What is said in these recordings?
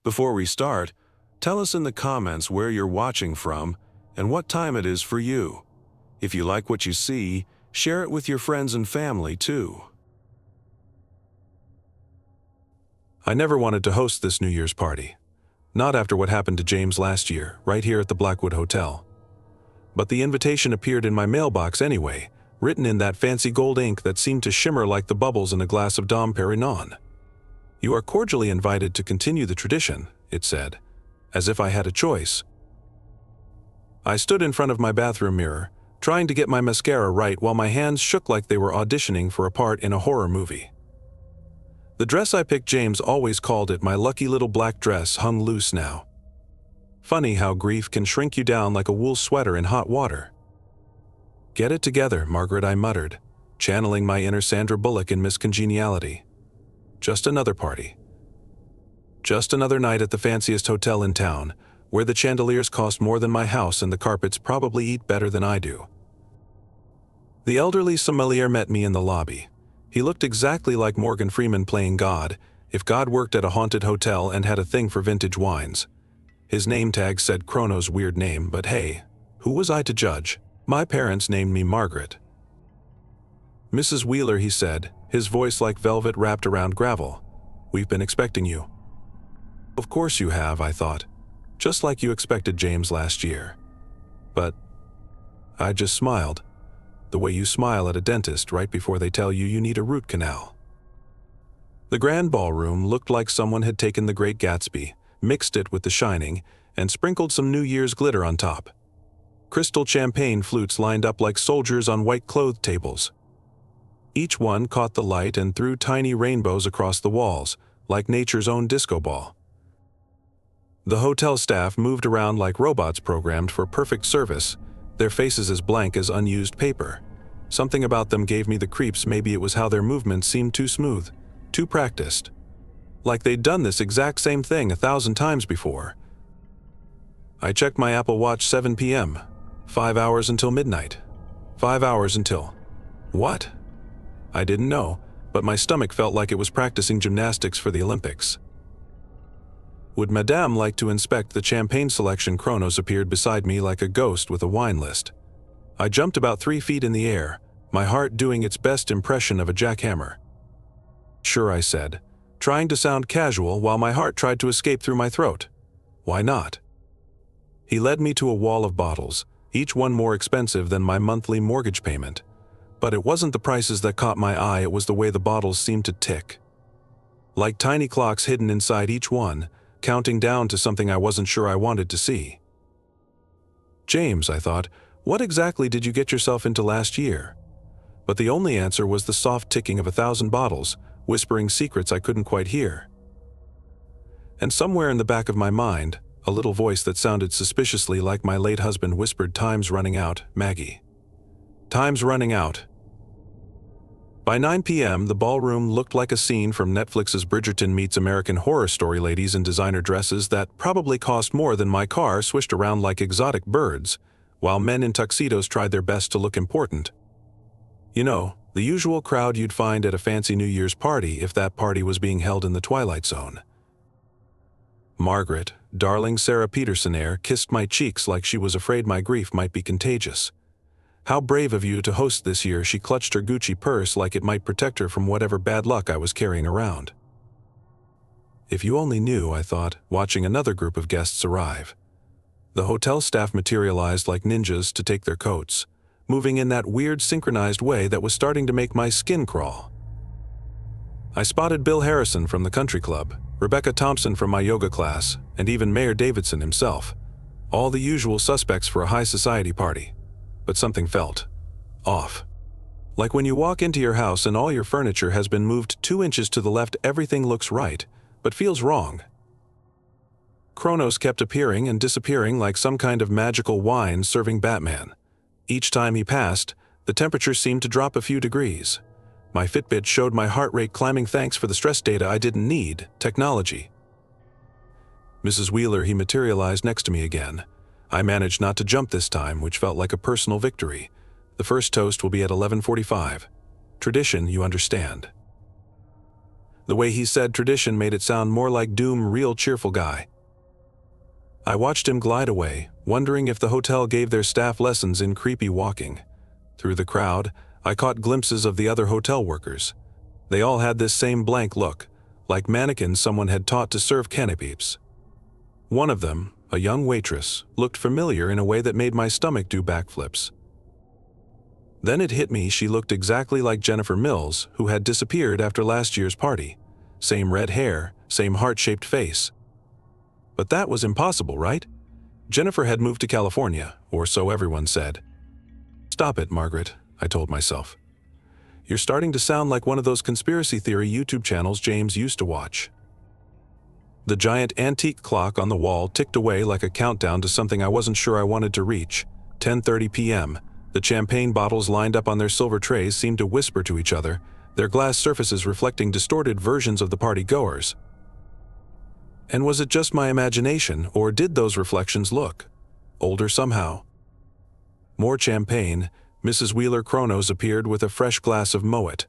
Before we start, tell us in the comments where you're watching from and what time it is for you. If you like what you see, share it with your friends and family too. I never wanted to host this New Year's party. Not after what happened to James last year, right here at the Blackwood Hotel. But the invitation appeared in my mailbox anyway, written in that fancy gold ink that seemed to shimmer like the bubbles in a glass of Dom Perignon. "You are cordially invited to continue the tradition," it said, as if I had a choice. I stood in front of my bathroom mirror, trying to get my mascara right while my hands shook like they were auditioning for a part in a horror movie. The dress I picked, James always called it my lucky little black dress, hung loose now. Funny how grief can shrink you down like a wool sweater in hot water. "Get it together, Margaret," I muttered, channeling my inner Sandra Bullock in Miss Congeniality. Just another party. Just another night at the fanciest hotel in town, where the chandeliers cost more than my house and the carpets probably eat better than I do. The elderly sommelier met me in the lobby. He looked exactly like Morgan Freeman playing God, if God worked at a haunted hotel and had a thing for vintage wines. His name tag said Kronos' weird name, but hey, who was I to judge? My parents named me Margaret. "Mrs. Wheeler," he said, his voice like velvet wrapped around gravel. "We've been expecting you." Of course you have, I thought. Just like you expected James last year. But I just smiled, the way you smile at a dentist right before they tell you need a root canal. The grand ballroom looked like someone had taken The Great Gatsby, mixed it with The Shining, and sprinkled some New Year's glitter on top. Crystal champagne flutes lined up like soldiers on white-clothed tables. Each one caught the light and threw tiny rainbows across the walls, like nature's own disco ball. The hotel staff moved around like robots programmed for perfect service, their faces as blank as unused paper. Something about them gave me the creeps. Maybe it was how their movements seemed too smooth, too practiced. Like they'd done this exact same thing 1,000 times before. I checked my Apple Watch, 7 p.m. 5 hours until midnight. 5 hours until... what? I didn't know, but my stomach felt like it was practicing gymnastics for the Olympics. "Would Madame like to inspect the champagne selection?" Kronos appeared beside me like a ghost with a wine list. I jumped about 3 feet in the air, my heart doing its best impression of a jackhammer. "Sure," I said, trying to sound casual while my heart tried to escape through my throat. "Why not?" He led me to a wall of bottles, each one more expensive than my monthly mortgage payment. But it wasn't the prices that caught my eye, it was the way the bottles seemed to tick. Like tiny clocks hidden inside each one, counting down to something I wasn't sure I wanted to see. "James," I thought, "what exactly did you get yourself into last year?" But the only answer was the soft ticking of 1,000 bottles, whispering secrets I couldn't quite hear. And somewhere in the back of my mind, a little voice that sounded suspiciously like my late husband whispered, "Time's running out, Maggie. Time's running out." By 9 p.m., the ballroom looked like a scene from Netflix's Bridgerton meets American Horror Story. Ladies in designer dresses that probably cost more than my car swished around like exotic birds, while men in tuxedos tried their best to look important. You know, the usual crowd you'd find at a fancy New Year's party if that party was being held in the Twilight Zone. Margaret, darling Sarah Peterson air, kissed my cheeks like she was afraid my grief might be contagious. "How brave of you to host this year." She clutched her Gucci purse like it might protect her from whatever bad luck I was carrying around. If you only knew, I thought, watching another group of guests arrive. The hotel staff materialized like ninjas to take their coats, moving in that weird synchronized way that was starting to make my skin crawl. I spotted Bill Harrison from the country club, Rebecca Thompson from my yoga class, and even Mayor Davidson himself. All the usual suspects for a high society party. But something felt off. Like when you walk into your house and all your furniture has been moved 2 inches to the left, everything looks right, but feels wrong. Kronos kept appearing and disappearing like some kind of magical wine serving Batman. Each time he passed, the temperature seemed to drop a few degrees. My Fitbit showed my heart rate climbing. Thanks for the stress data I didn't need, technology. "Mrs. Wheeler," he materialized next to me again. I managed not to jump this time, which felt like a personal victory. "The first toast will be at 11:45. Tradition, you understand." The way he said tradition made it sound more like Doom, real cheerful guy. I watched him glide away, wondering if the hotel gave their staff lessons in creepy walking. Through the crowd, I caught glimpses of the other hotel workers. They all had this same blank look, like mannequins someone had taught to serve canapés. One of them, a young waitress, looked familiar in a way that made my stomach do backflips. Then it hit me she looked exactly like Jennifer Mills, who had disappeared after last year's party. Same red hair, same heart-shaped face. But that was impossible, right? Jennifer had moved to California, or so everyone said. "Stop it, Margaret," I told myself. "You're starting to sound like one of those conspiracy theory YouTube channels James used to watch." The giant antique clock on the wall ticked away like a countdown to something I wasn't sure I wanted to reach. 10:30 p.m. The champagne bottles lined up on their silver trays seemed to whisper to each other, their glass surfaces reflecting distorted versions of the party-goers. And was it just my imagination, or did those reflections look older somehow? More champagne. Mrs. Wheeler Kronos appeared with a fresh glass of Moet.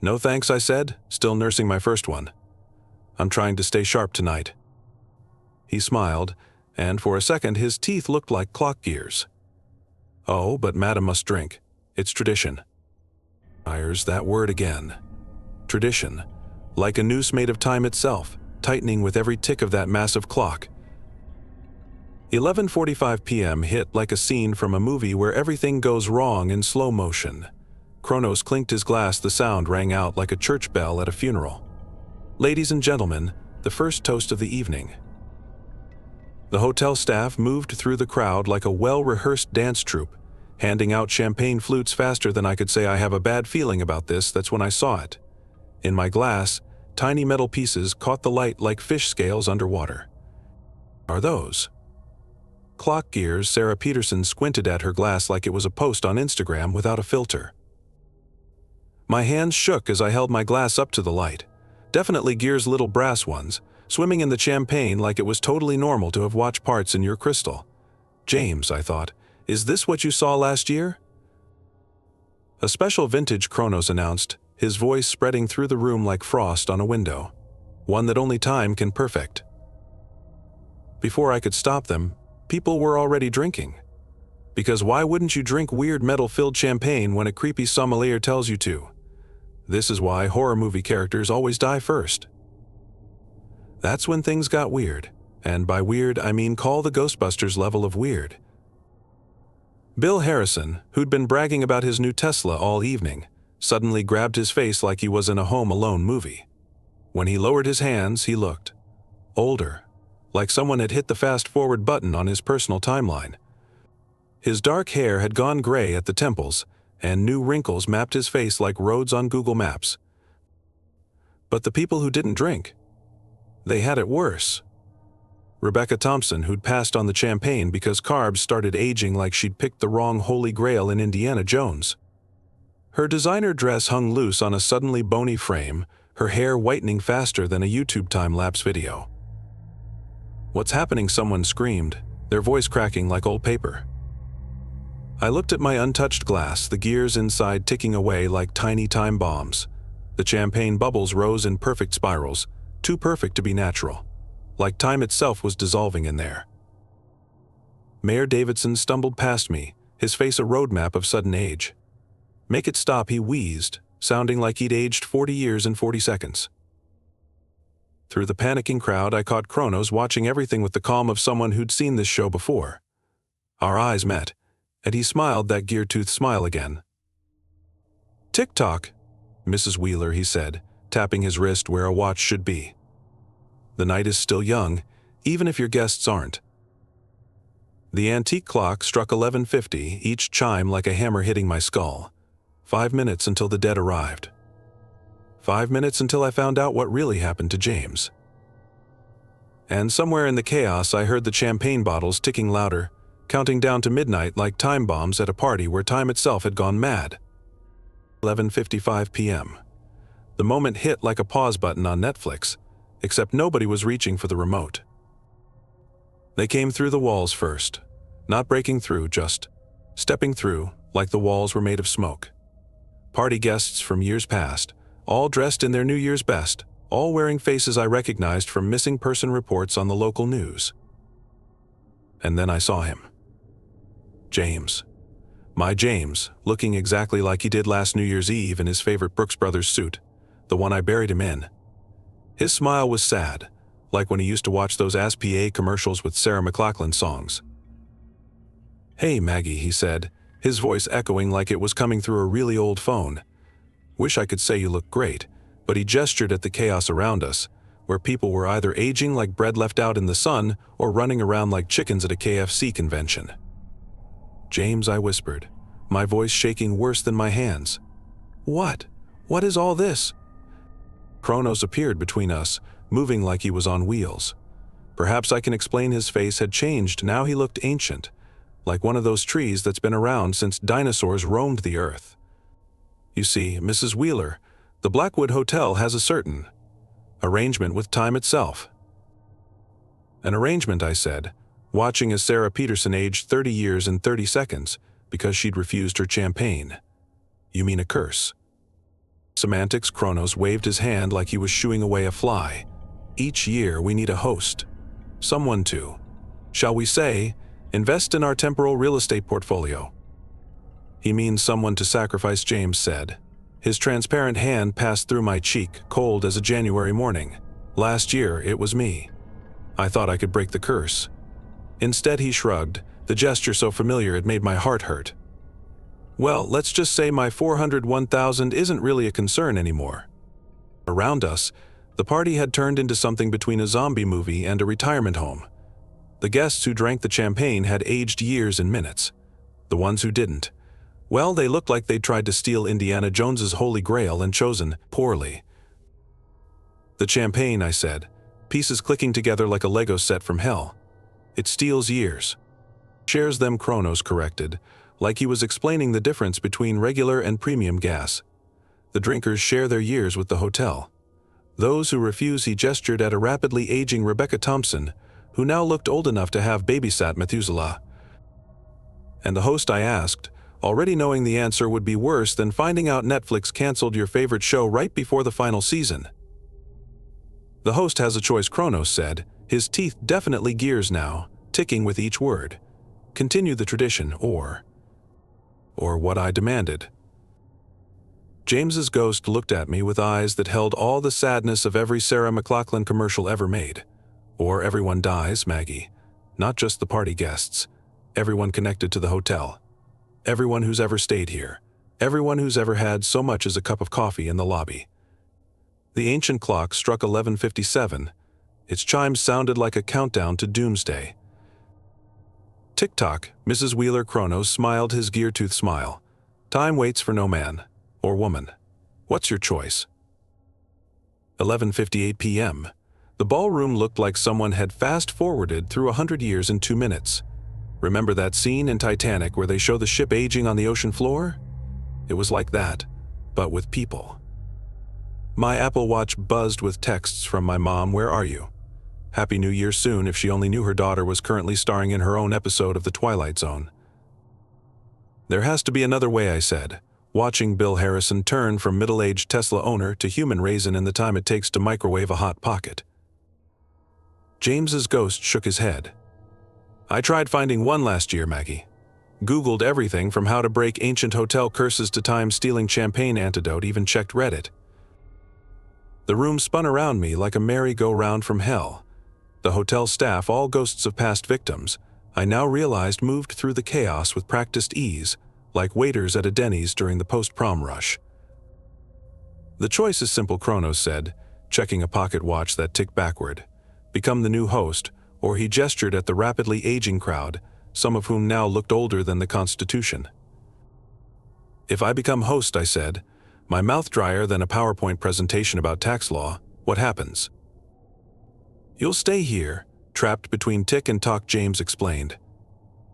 "No thanks," I said, still nursing my first one. "I'm trying to stay sharp tonight." He smiled, and for a second his teeth looked like clock gears. "Oh, but Madam must drink. It's tradition." That word again. Tradition. Like a noose made of time itself, tightening with every tick of that massive clock. 11:45 p.m. hit like a scene from a movie where everything goes wrong in slow motion. Kronos clinked his glass, the sound rang out like a church bell at a funeral. "Ladies and gentlemen, the first toast of the evening." The hotel staff moved through the crowd like a well-rehearsed dance troupe, handing out champagne flutes faster than I could say I have a bad feeling about this. That's when I saw it. In my glass, tiny metal pieces caught the light like fish scales underwater. Are those clock gears? Sarah Peterson squinted at her glass like it was a post on Instagram without a filter. My hands shook as I held my glass up to the light. Definitely gears, little brass ones, swimming in the champagne like it was totally normal to have watched parts in your crystal. "James," I thought, "is this what you saw last year?" "A special vintage," Kronos announced, his voice spreading through the room like frost on a window. "One that only time can perfect." Before I could stop them, people were already drinking. Because why wouldn't you drink weird metal-filled champagne when a creepy sommelier tells you to? This is why horror movie characters always die first. That's when things got weird. And by weird, I mean call the Ghostbusters level of weird. Bill Harrison, who'd been bragging about his new Tesla all evening, suddenly grabbed his face like he was in a Home Alone movie. When he lowered his hands, he looked older, like someone had hit the fast-forward button on his personal timeline. His dark hair had gone gray at the temples, and new wrinkles mapped his face like roads on Google Maps. But the people who didn't drink, they had it worse. Rebecca Thompson, who'd passed on the champagne because carbs started aging like she'd picked the wrong Holy Grail in Indiana Jones. Her designer dress hung loose on a suddenly bony frame, her hair whitening faster than a YouTube time-lapse video. "What's happening?" someone screamed, their voice cracking like old paper. I looked at my untouched glass, the gears inside ticking away like tiny time bombs. The champagne bubbles rose in perfect spirals, too perfect to be natural, like time itself was dissolving in there. Mayor Davidson stumbled past me, his face a roadmap of sudden age. "Make it stop," he wheezed, sounding like he'd aged 40 years in 40 seconds. Through the panicking crowd, I caught Kronos watching everything with the calm of someone who'd seen this show before. Our eyes met, and he smiled that gear-toothed smile again. "Tick-tock, Mrs. Wheeler," he said, tapping his wrist where a watch should be. "The night is still young, even if your guests aren't." The antique clock struck 11:50, each chime like a hammer hitting my skull. 5 minutes until the dead arrived. 5 minutes until I found out what really happened to James. And somewhere in the chaos, I heard the champagne bottles ticking louder, counting down to midnight like time bombs at a party where time itself had gone mad. 11:55 p.m. The moment hit like a pause button on Netflix, except nobody was reaching for the remote. They came through the walls first, not breaking through, just stepping through like the walls were made of smoke. Party guests from years past, all dressed in their New Year's best, all wearing faces I recognized from missing person reports on the local news. And then I saw him. James. My James, looking exactly like he did last New Year's Eve in his favorite Brooks Brothers suit, the one I buried him in. His smile was sad, like when he used to watch those ASPA commercials with Sarah McLachlan songs. "Hey, Maggie," he said, his voice echoing like it was coming through a really old phone. "Wish I could say you look great," but he gestured at the chaos around us, where people were either aging like bread left out in the sun or running around like chickens at a KFC convention. "James," I whispered, my voice shaking worse than my hands. "What? What is all this?" Kronos appeared between us, moving like he was on wheels. Perhaps I can explain his face had changed. Now he looked ancient, like one of those trees that's been around since dinosaurs roamed the earth. "You see, Mrs. Wheeler, the Blackwood Hotel has a certain arrangement with time itself." "An arrangement," I said, watching as Sarah Peterson aged 30 years in 30 seconds because she'd refused her champagne. "You mean a curse?" Semantics. Kronos waved his hand like he was shooing away a fly. "Each year we need a host. Someone to, shall we say, invest in our temporal real estate portfolio." "He means someone to sacrifice," James said. His transparent hand passed through my cheek, cold as a January morning. "Last year it was me. I thought I could break the curse." Instead he shrugged, the gesture so familiar it made my heart hurt. "Well, let's just say my 401,000 isn't really a concern anymore." Around us, the party had turned into something between a zombie movie and a retirement home. The guests who drank the champagne had aged years in minutes. The ones who didn't, well, they looked like they'd tried to steal Indiana Jones's Holy Grail and chosen poorly. "The champagne," I said, pieces clicking together like a Lego set from hell. "It steals years." "Shares them," Kronos corrected, like he was explaining the difference between regular and premium gas. "The drinkers share their years with the hotel. Those who refuse," he gestured at a rapidly aging Rebecca Thompson, who now looked old enough to have babysat Methuselah. "And the host?" I asked, already knowing the answer would be worse than finding out Netflix canceled your favorite show right before the final season. "The host has a choice," Kronos said, his teeth definitely gears now, ticking with each word. "Continue the tradition or what I demanded." James's ghost looked at me with eyes that held all the sadness of every Sarah McLachlan commercial ever made. "Or everyone dies, Maggie. Not just the party guests. Everyone connected to the hotel. Everyone who's ever stayed here. Everyone who's ever had so much as a cup of coffee in the lobby." The ancient clock struck 11:57. Its chimes sounded like a countdown to doomsday. "Tick-tock," Mrs. Wheeler. Kronos smiled his gear-tooth smile. "Time waits for no man. Or woman. What's your choice?" 11:58 p.m. The ballroom looked like someone had fast-forwarded through 100 years in 2 minutes. Remember that scene in Titanic where they show the ship aging on the ocean floor? It was like that, but with people. My Apple Watch buzzed with texts from my mom. "Where are you? Happy New Year soon," if she only knew her daughter was currently starring in her own episode of The Twilight Zone. "There has to be another way," I said, watching Bill Harrison turn from middle-aged Tesla owner to human raisin in the time it takes to microwave a Hot Pocket. James's ghost shook his head. "I tried finding one last year, Maggie. Googled everything from how to break ancient hotel curses to time-stealing champagne antidote, even checked Reddit." The room spun around me like a merry-go-round from hell. The hotel staff, all ghosts of past victims, I now realized moved through the chaos with practiced ease, like waiters at a Denny's during the post-prom rush. "The choice is simple," Kronos said, checking a pocket watch that ticked backward. "Become the new host," or he gestured at the rapidly aging crowd, some of whom now looked older than the Constitution. "If I become host," I said, my mouth drier than a PowerPoint presentation about tax law, "what happens?" "You'll stay here, trapped between tick and talk," James explained.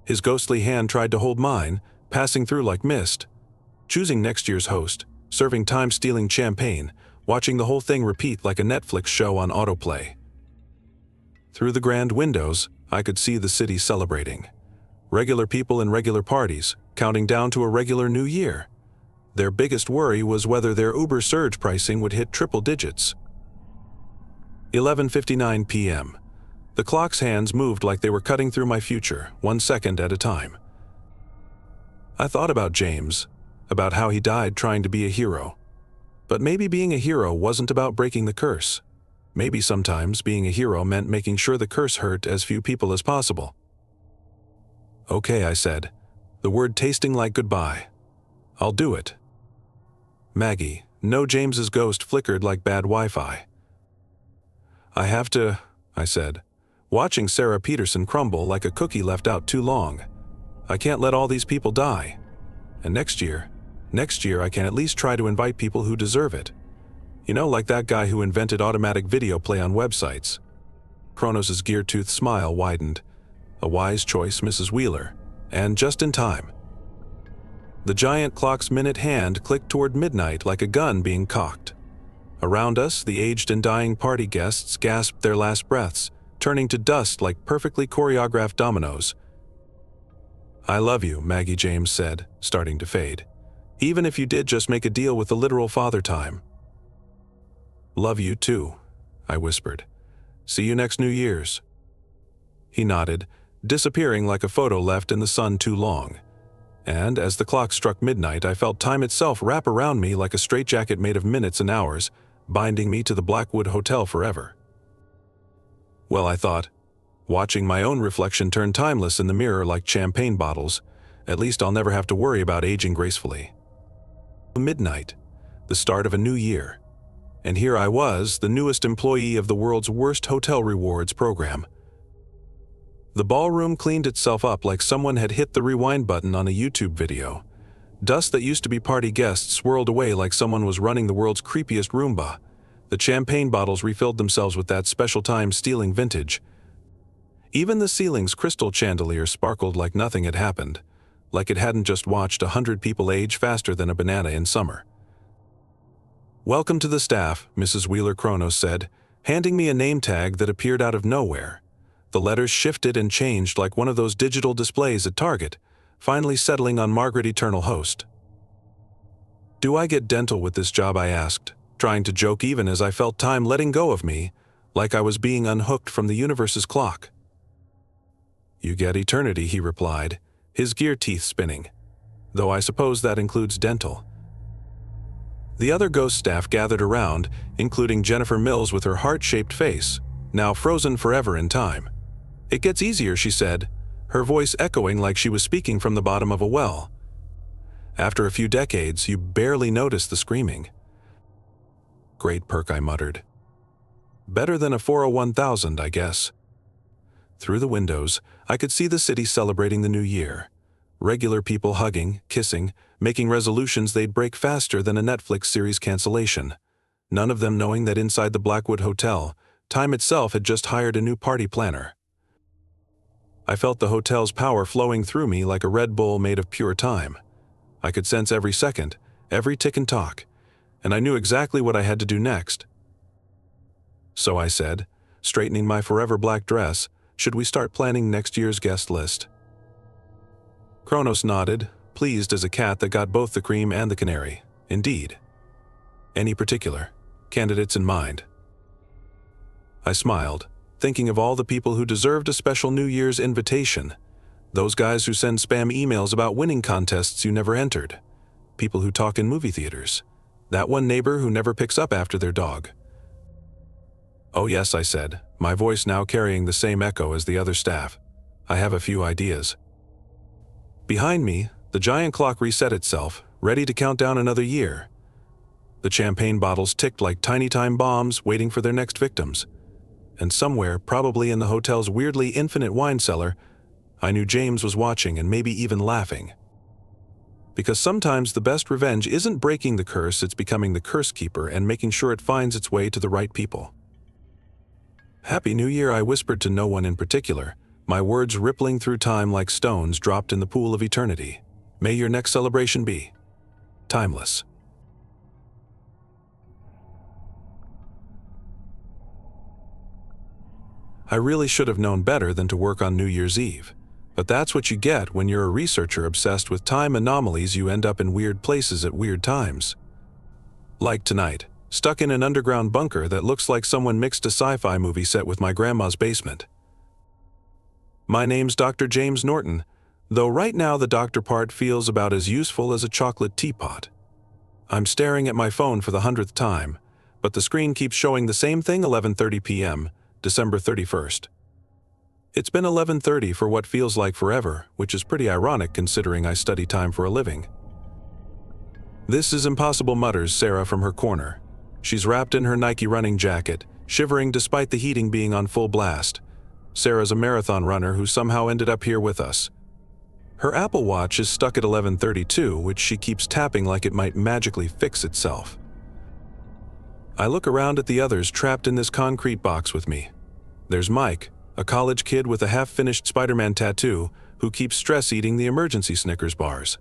His ghostly hand tried to hold mine, passing through like mist. Choosing next year's host, serving time-stealing champagne, watching the whole thing repeat like a Netflix show on autoplay. Through the grand windows, I could see the city celebrating. Regular people in regular parties, counting down to a regular new year. Their biggest worry was whether their Uber surge pricing would hit triple digits. 11:59 p.m. The clock's hands moved like they were cutting through my future, 1 second at a time. I thought about James, about how he died trying to be a hero. But maybe being a hero wasn't about breaking the curse. Maybe sometimes being a hero meant making sure the curse hurt as few people as possible. "Okay," I said, the word tasting like goodbye. "I'll do it." Maggie, no, James's ghost flickered like bad Wi-Fi. "I have to," I said, watching Sarah Peterson crumble like a cookie left out too long. "I can't let all these people die. And next year I can at least try to invite people who deserve it. You know, like that guy who invented automatic video play on websites." Kronos' gear-toothed smile widened. "A wise choice, Mrs. Wheeler. And just in time." The giant clock's minute hand clicked toward midnight like a gun being cocked. Around us, the aged and dying party guests gasped their last breaths, turning to dust like perfectly choreographed dominoes. "I love you," Maggie James said, starting to fade. "Even if you did just make a deal with the literal father time." "Love you too," I whispered. "See you next New Year's." He nodded, disappearing like a photo left in the sun too long. And as the clock struck midnight, I felt time itself wrap around me like a straitjacket made of minutes and hours, binding me to the Blackwood Hotel forever. Well, I thought, watching my own reflection turn timeless in the mirror like champagne bottles, at least I'll never have to worry about aging gracefully. Midnight, the start of a new year. And here I was, the newest employee of the world's worst hotel rewards program. The ballroom cleaned itself up like someone had hit the rewind button on a YouTube video. Dust that used to be party guests swirled away like someone was running the world's creepiest Roomba. The champagne bottles refilled themselves with that special time stealing vintage. Even the ceiling's crystal chandelier sparkled like nothing had happened, like it hadn't just watched 100 people age faster than a banana in summer. "Welcome to the staff," Mrs. Wheeler Kronos said, handing me a name tag that appeared out of nowhere. The letters shifted and changed like one of those digital displays at Target, finally settling on Margaret Eternal Host. "Do I get dental with this job?" I asked, trying to joke even as I felt time letting go of me, like I was being unhooked from the universe's clock. "You get eternity," he replied, his gear teeth spinning. "Though I suppose that includes dental." The other ghost staff gathered around, including Jennifer Mills with her heart-shaped face, now frozen forever in time. "It gets easier," she said, her voice echoing like she was speaking from the bottom of a well. "After a few decades, you barely notice the screaming." "Great perk," I muttered. "Better than a 401,000, I guess." Through the windows, I could see the city celebrating the new year. Regular people hugging, kissing, making resolutions they'd break faster than a Netflix series cancellation. None of them knowing that inside the Blackwood Hotel, time itself had just hired a new party planner. I felt the hotel's power flowing through me like a Red Bull made of pure time. I could sense every second, every tick and talk, and I knew exactly what I had to do next. "So," I said, straightening my forever black dress, "should we start planning next year's guest list?" Kronos nodded, pleased as a cat that got both the cream and the canary. "Indeed." "Any particular candidates in mind?" I smiled, thinking of all the people who deserved a special New Year's invitation. Those guys who send spam emails about winning contests you never entered. People who talk in movie theaters. That one neighbor who never picks up after their dog. "Oh yes," I said, my voice now carrying the same echo as the other staff. "I have a few ideas." Behind me, the giant clock reset itself, ready to count down another year. The champagne bottles ticked like tiny time bombs waiting for their next victims. And somewhere, probably in the hotel's weirdly infinite wine cellar, I knew James was watching and maybe even laughing. Because sometimes the best revenge isn't breaking the curse, it's becoming the curse keeper and making sure it finds its way to the right people. "Happy New Year," I whispered to no one in particular, my words rippling through time like stones dropped in the pool of eternity. "May your next celebration be timeless." I really should have known better than to work on New Year's Eve. But that's what you get when you're a researcher obsessed with time anomalies. You end up in weird places at weird times. Like tonight, stuck in an underground bunker that looks like someone mixed a sci-fi movie set with my grandma's basement. My name's Dr. James Norton, though right now the doctor part feels about as useful as a chocolate teapot. I'm staring at my phone for the 100th time, but the screen keeps showing the same thing. 11:30 p.m., December 31st. It's been 11:30 for what feels like forever, which is pretty ironic considering I study time for a living. "This is impossible," mutters Sarah from her corner. She's wrapped in her Nike running jacket, shivering despite the heating being on full blast. Sarah's a marathon runner who somehow ended up here with us. Her Apple Watch is stuck at 11:32, which she keeps tapping like it might magically fix itself. I look around at the others trapped in this concrete box with me. There's Mike, a college kid with a half-finished Spider-Man tattoo who keeps stress-eating the emergency Snickers bars.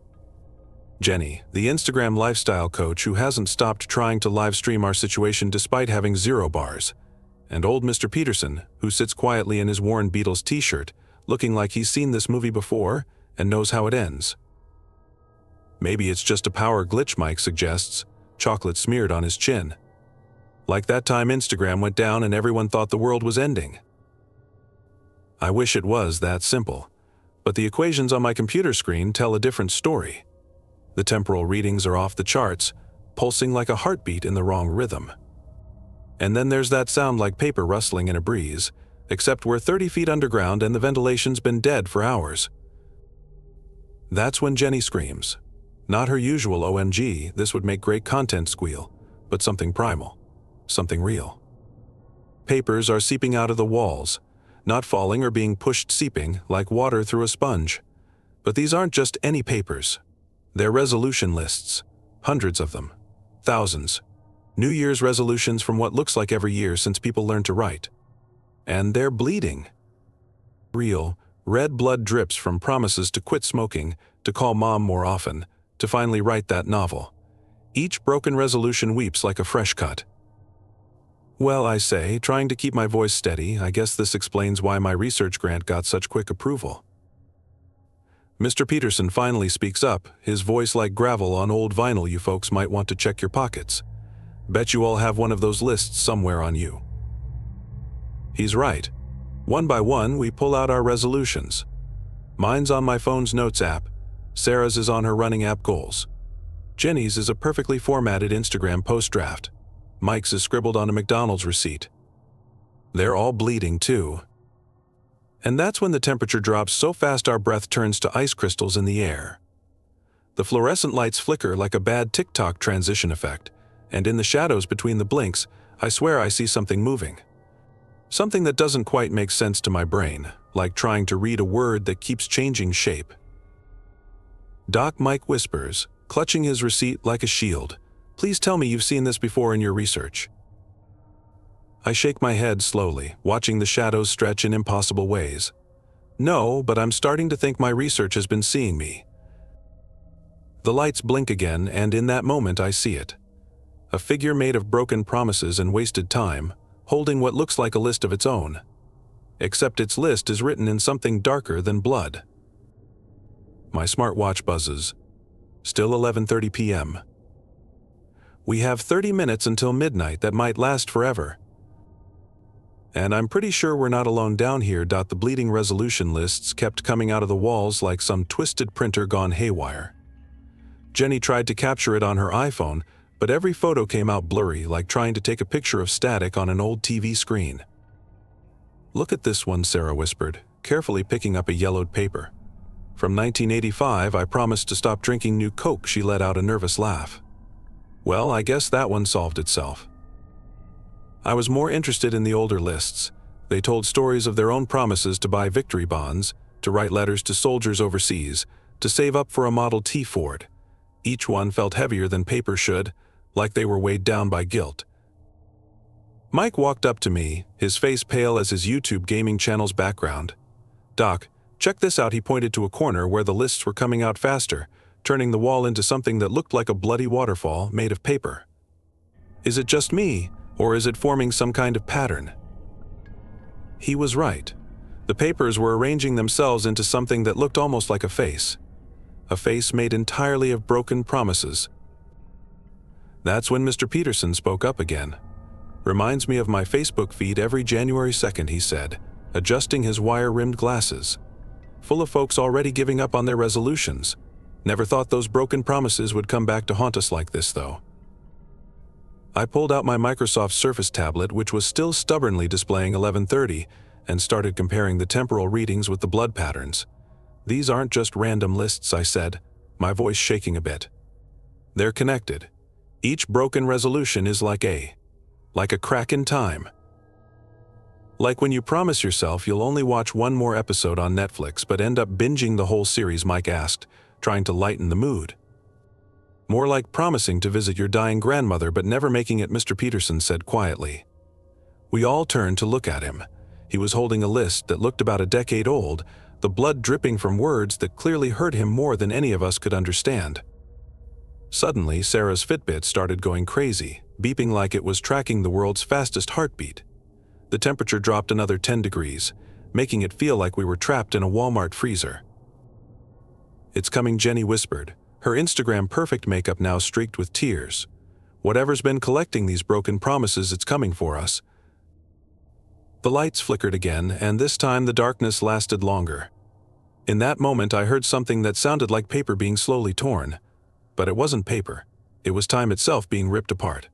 Jenny, the Instagram lifestyle coach who hasn't stopped trying to live stream our situation despite having 0 bars. And old Mr. Peterson, who sits quietly in his worn Beatles t-shirt, looking like he's seen this movie before and knows how it ends. Maybe it's just a power glitch, Mike suggests, chocolate smeared on his chin. Like that time Instagram went down and everyone thought the world was ending. I wish it was that simple, but the equations on my computer screen tell a different story. The temporal readings are off the charts, pulsing like a heartbeat in the wrong rhythm. And then there's that sound like paper rustling in a breeze, except we're 30 feet underground and the ventilation's been dead for hours. That's when Jenny screams. Not her usual OMG, this would make great content squeal, but something primal, something real. Papers are seeping out of the walls, not falling or being pushed, seeping like water through a sponge. But these aren't just any papers. They're resolution lists, hundreds of them, thousands. New Year's resolutions from what looks like every year since people learned to write. And they're bleeding. Real, red blood drips from promises to quit smoking, to call mom more often, to finally write that novel. Each broken resolution weeps like a fresh cut. Well, I say, trying to keep my voice steady, I guess this explains why my research grant got such quick approval. Mr. Peterson finally speaks up, his voice like gravel on old vinyl. "You folks might want to check your pockets. Bet you all have one of those lists somewhere on you." He's right. One by one, we pull out our resolutions. Mine's on my phone's notes app. Sarah's is on her running app goals. Jenny's is a perfectly formatted Instagram post draft. Mike's is scribbled on a McDonald's receipt. They're all bleeding too. And that's when the temperature drops so fast our breath turns to ice crystals in the air. The fluorescent lights flicker like a bad TikTok transition effect, and in the shadows between the blinks, I swear I see something moving. Something that doesn't quite make sense to my brain, like trying to read a word that keeps changing shape. "Doc," Mike whispers, clutching his receipt like a shield. "Please tell me you've seen this before in your research." I shake my head slowly, watching the shadows stretch in impossible ways. No, but I'm starting to think my research has been seeing me. The lights blink again, and in that moment I see it. A figure made of broken promises and wasted time, holding what looks like a list of its own. Except its list is written in something darker than blood. My smartwatch buzzes. Still 11:30 p.m. We have 30 minutes until midnight that might last forever. And I'm pretty sure we're not alone down here. The bleeding resolution lists kept coming out of the walls like some twisted printer gone haywire. Jenny tried to capture it on her iPhone, but every photo came out blurry, like trying to take a picture of static on an old TV screen. "Look at this one," Sarah whispered, carefully picking up a yellowed paper. "From 1985, I promised to stop drinking new Coke." She let out a nervous laugh. Well, I guess that one solved itself. I was more interested in the older lists. They told stories of their own promises to buy victory bonds, to write letters to soldiers overseas, to save up for a Model T Ford. Each one felt heavier than paper should, like they were weighed down by guilt. Mike walked up to me, his face pale as his YouTube gaming channel's background. "Doc, check this out." He pointed to a corner where the lists were coming out faster, turning the wall into something that looked like a bloody waterfall made of paper. Is it just me, or is it forming some kind of pattern? He was right. The papers were arranging themselves into something that looked almost like a face made entirely of broken promises. That's when Mr. Peterson spoke up again. "Reminds me of my Facebook feed every January 2nd, he said, adjusting his wire-rimmed glasses. "Full of folks already giving up on their resolutions. Never thought those broken promises would come back to haunt us like this, though." I pulled out my Microsoft Surface tablet, which was still stubbornly displaying 11:30, and started comparing the temporal readings with the blood patterns. "These aren't just random lists," I said, my voice shaking a bit. "They're connected. Each broken resolution is like a crack in time. Like when you promise yourself you'll only watch one more episode on Netflix but end up binging the whole series," Mike asked, trying to lighten the mood. "More like promising to visit your dying grandmother but never making it," Mr. Peterson said quietly. We all turned to look at him. He was holding a list that looked about a decade old, the blood dripping from words that clearly hurt him more than any of us could understand. Suddenly, Sarah's Fitbit started going crazy, beeping like it was tracking the world's fastest heartbeat. The temperature dropped another 10 degrees, making it feel like we were trapped in a Walmart freezer. "It's coming," Jenny whispered, her Instagram perfect makeup now streaked with tears. "Whatever's been collecting these broken promises, it's coming for us." The lights flickered again, and this time the darkness lasted longer. In that moment, I heard something that sounded like paper being slowly torn. But it wasn't paper. It was time itself being ripped apart.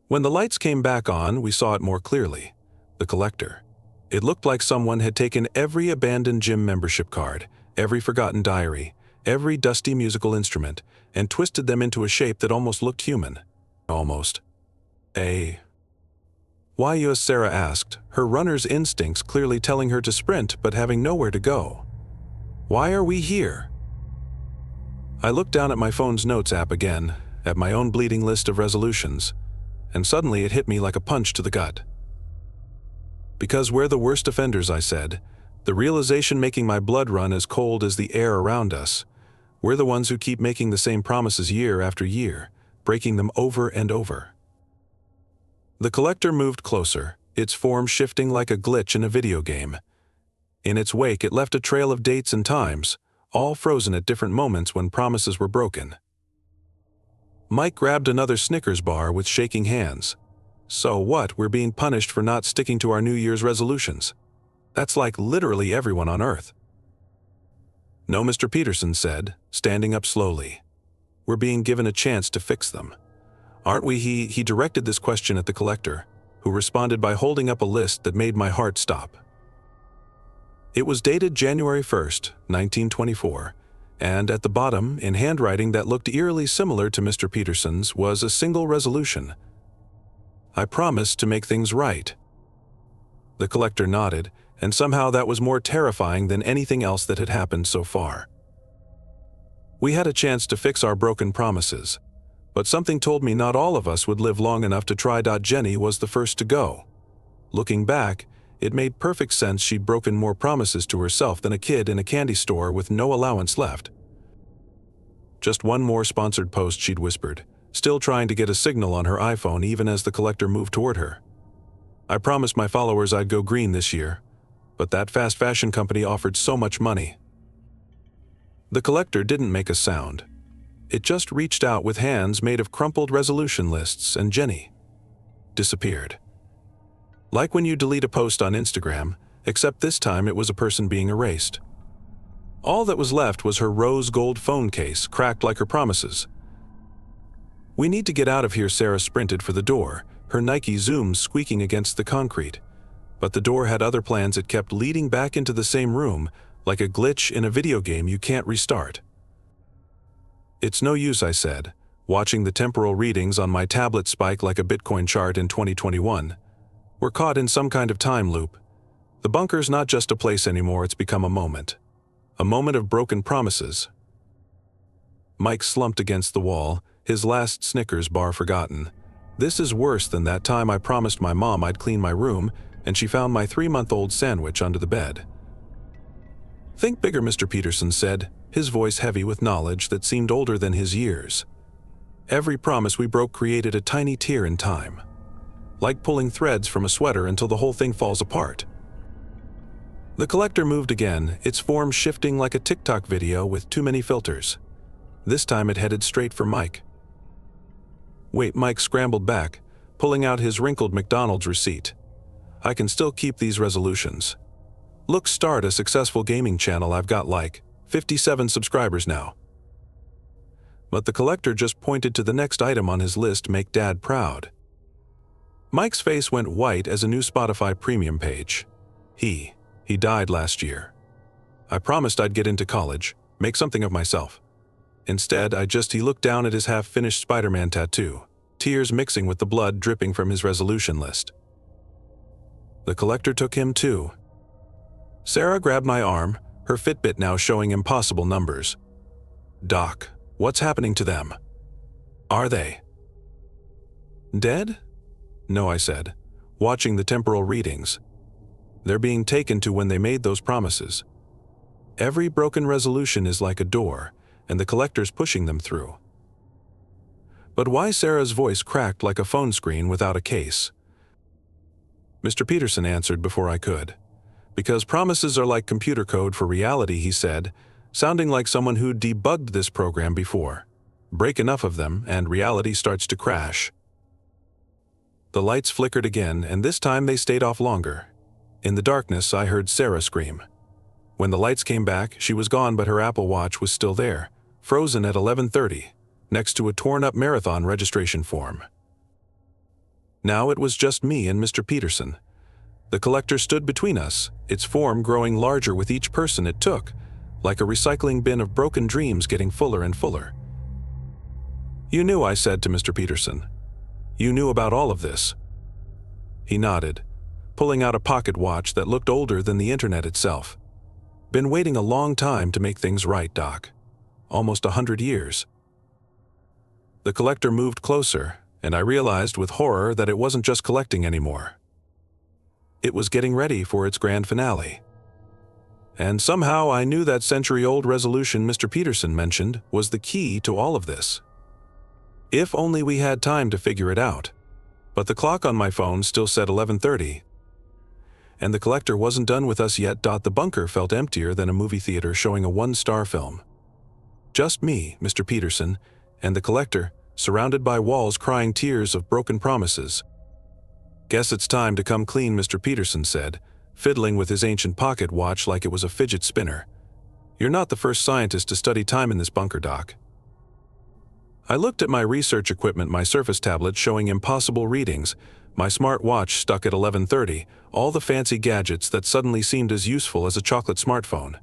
When the lights came back on, we saw it more clearly. The collector. It looked like someone had taken every abandoned gym membership card, every forgotten diary, every dusty musical instrument, and twisted them into a shape that almost looked human. Almost. "Why us?" Sarah asked, her runner's instincts clearly telling her to sprint but having nowhere to go. "Why are we here?" I looked down at my phone's notes app again, at my own bleeding list of resolutions, and suddenly it hit me like a punch to the gut. "Because we're the worst offenders," I said, the realization making my blood run as cold as the air around us. "We're the ones who keep making the same promises year after year, breaking them over and over." The collector moved closer, its form shifting like a glitch in a video game. In its wake, it left a trail of dates and times, all frozen at different moments when promises were broken. Mike grabbed another Snickers bar with shaking hands. "So what, we're being punished for not sticking to our New Year's resolutions? That's like literally everyone on Earth." "No," Mr. Peterson said, standing up slowly. "We're being given a chance to fix them. Aren't we?" He directed this question at the collector, who responded by holding up a list that made my heart stop. It was dated January 1st, 1924, and at the bottom, in handwriting that looked eerily similar to Mr. Peterson's, was a single resolution. "I promise to make things right." The collector nodded, and somehow that was more terrifying than anything else that had happened so far. We had a chance to fix our broken promises, but something told me not all of us would live long enough to try. Jenny was the first to go. Looking back, it made perfect sense she'd broken more promises to herself than a kid in a candy store with no allowance left. "Just one more sponsored post," she'd whispered, still trying to get a signal on her iPhone even as the collector moved toward her. "I promised my followers I'd go green this year, but that fast fashion company offered so much money." The collector didn't make a sound. It just reached out with hands made of crumpled resolution lists, and Jenny disappeared. Like when you delete a post on Instagram, except this time it was a person being erased. All that was left was her rose gold phone case, cracked like her promises. "We need to get out of here," Sarah sprinted for the door, her Nike Zooms squeaking against the concrete. But the door had other plans. It kept leading back into the same room, like a glitch in a video game you can't restart. "It's no use," I said, watching the temporal readings on my tablet spike like a Bitcoin chart in 2021. "We're caught in some kind of time loop. The bunker's not just a place anymore, it's become a moment. A moment of broken promises." Mike slumped against the wall, his last Snickers bar forgotten. "This is worse than that time I promised my mom I'd clean my room, and she found my 3-month-old sandwich under the bed." "Think bigger," Mr. Peterson said, his voice heavy with knowledge that seemed older than his years. "Every promise we broke created a tiny tear in time. Like pulling threads from a sweater until the whole thing falls apart." The collector moved again, its form shifting like a TikTok video with too many filters. This time it headed straight for Mike. Wait, Mike scrambled back, pulling out his wrinkled McDonald's receipt. I can still keep these resolutions. Look, start a successful gaming channel. I've got like 57 subscribers now. But the collector just pointed to the next item on his list, make Dad proud. Mike's face went white as a new Spotify premium page. He died last year. I promised I'd get into college, make something of myself. Instead, he looked down at his half-finished Spider-Man tattoo, tears mixing with the blood dripping from his resolution list. The collector took him too. Sarah grabbed my arm, her Fitbit now showing impossible numbers. Doc, what's happening to them? Are they dead? No, I said, watching the temporal readings. They're being taken to when they made those promises. Every broken resolution is like a door, and the collector's pushing them through. But why? Sarah's voice cracked like a phone screen without a case. Mr. Peterson answered before I could. Because promises are like computer code for reality, he said, sounding like someone who'd debugged this program before. Break enough of them, and reality starts to crash. The lights flickered again, and this time they stayed off longer. In the darkness, I heard Sarah scream. When the lights came back, she was gone, but her Apple Watch was still there, frozen at 11:30, next to a torn-up marathon registration form. Now it was just me and Mr. Peterson. The collector stood between us, its form growing larger with each person it took, like a recycling bin of broken dreams getting fuller and fuller. You knew, I said to Mr. Peterson. You knew about all of this. He nodded, pulling out a pocket watch that looked older than the internet itself. Been waiting a long time to make things right, Doc. Almost 100 years. The collector moved closer, and I realized with horror that it wasn't just collecting anymore. It was getting ready for its grand finale. And somehow I knew that century-old resolution Mr. Peterson mentioned was the key to all of this. If only we had time to figure it out. But the clock on my phone still said 11:30. And the collector wasn't done with us yet. The bunker felt emptier than a movie theater showing a one-star film. Just me, Mr. Peterson, and the collector, surrounded by walls crying tears of broken promises. Guess it's time to come clean, Mr. Peterson said, fiddling with his ancient pocket watch like it was a fidget spinner. You're not the first scientist to study time in this bunker, Doc. I looked at my research equipment, my Surface tablet showing impossible readings, my smart watch stuck at 11:30, all the fancy gadgets that suddenly seemed as useful as a chocolate smartphone.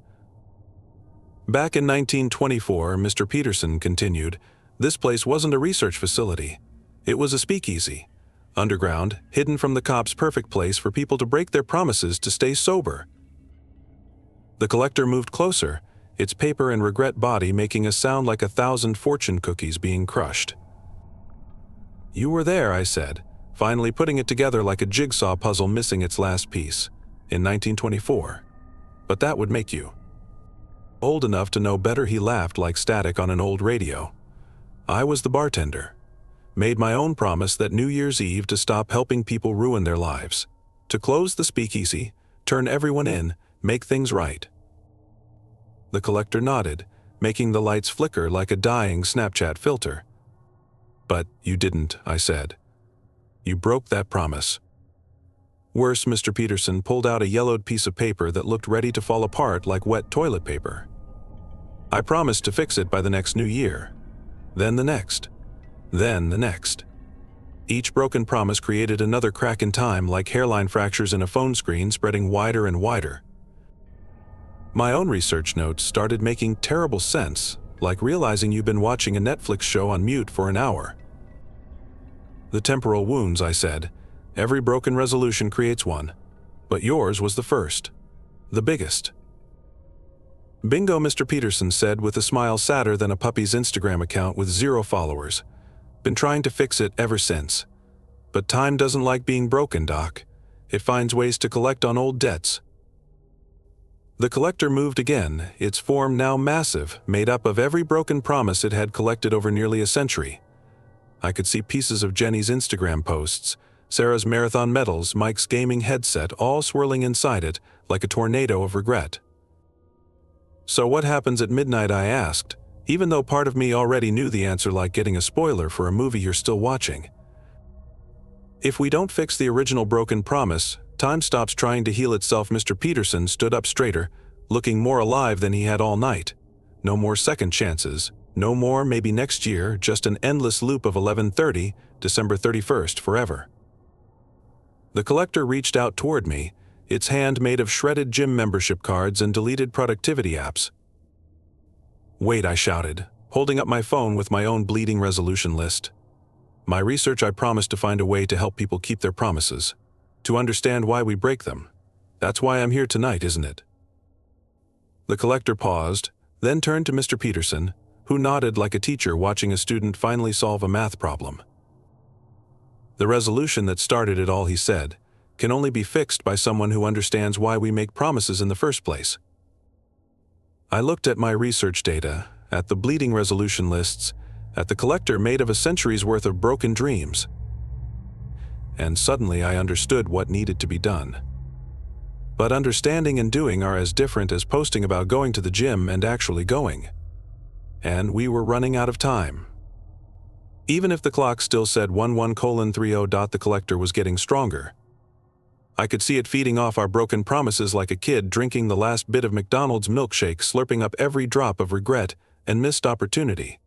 Back in 1924, Mr. Peterson continued, this place wasn't a research facility. It was a speakeasy. Underground, hidden from the cops, perfect place for people to break their promises to stay sober. The collector moved closer, its paper and regret body making a sound like 1,000 fortune cookies being crushed. You were there, I said, finally putting it together like a jigsaw puzzle missing its last piece, in 1924. But that would make you old enough to know better. He laughed like static on an old radio. I was the bartender. Made my own promise that New Year's Eve to stop helping people ruin their lives, to close the speakeasy, turn everyone in, make things right. The collector nodded, making the lights flicker like a dying Snapchat filter. But you didn't, I said. You broke that promise. Worse, Mr. Peterson pulled out a yellowed piece of paper that looked ready to fall apart like wet toilet paper. I promised to fix it by the next New Year. Then the next. Then the next. Each broken promise created another crack in time, like hairline fractures in a phone screen spreading wider and wider. My own research notes started making terrible sense, like realizing you've been watching a Netflix show on mute for an hour. The temporal wounds, I said. Every broken resolution creates one. But yours was the first. The biggest. Bingo, Mr. Peterson said with a smile sadder than a puppy's Instagram account with 0 followers. Been trying to fix it ever since. But time doesn't like being broken, Doc. It finds ways to collect on old debts. The collector moved again, its form now massive, made up of every broken promise it had collected over nearly a century. I could see pieces of Jenny's Instagram posts, Sarah's marathon medals, Mike's gaming headset, all swirling inside it like a tornado of regret. "So what happens at midnight?" I asked, even though part of me already knew the answer, like getting a spoiler for a movie you're still watching. "If we don't fix the original broken promise, time stops trying to heal itself." Mr. Peterson stood up straighter, looking more alive than he had all night. "No more second chances. No more maybe next year, just an endless loop of 11:30, December 31st, forever." The collector reached out toward me, its hand made of shredded gym membership cards and deleted productivity apps. "Wait," I shouted, holding up my phone with my own bleeding resolution list. "My research, I promised to find a way to help people keep their promises. To understand why we break them. That's why I'm here tonight, isn't it?" The collector paused, then turned to Mr. Peterson, who nodded like a teacher watching a student finally solve a math problem. "The resolution that started it all," he said, "can only be fixed by someone who understands why we make promises in the first place." I looked at my research data, at the bleeding resolution lists, at the collector made of a century's worth of broken dreams. And suddenly I understood what needed to be done. But understanding and doing are as different as posting about going to the gym and actually going. And we were running out of time. Even if the clock still said 11:30, the collector was getting stronger. I could see it feeding off our broken promises like a kid drinking the last bit of McDonald's milkshake, slurping up every drop of regret and missed opportunity.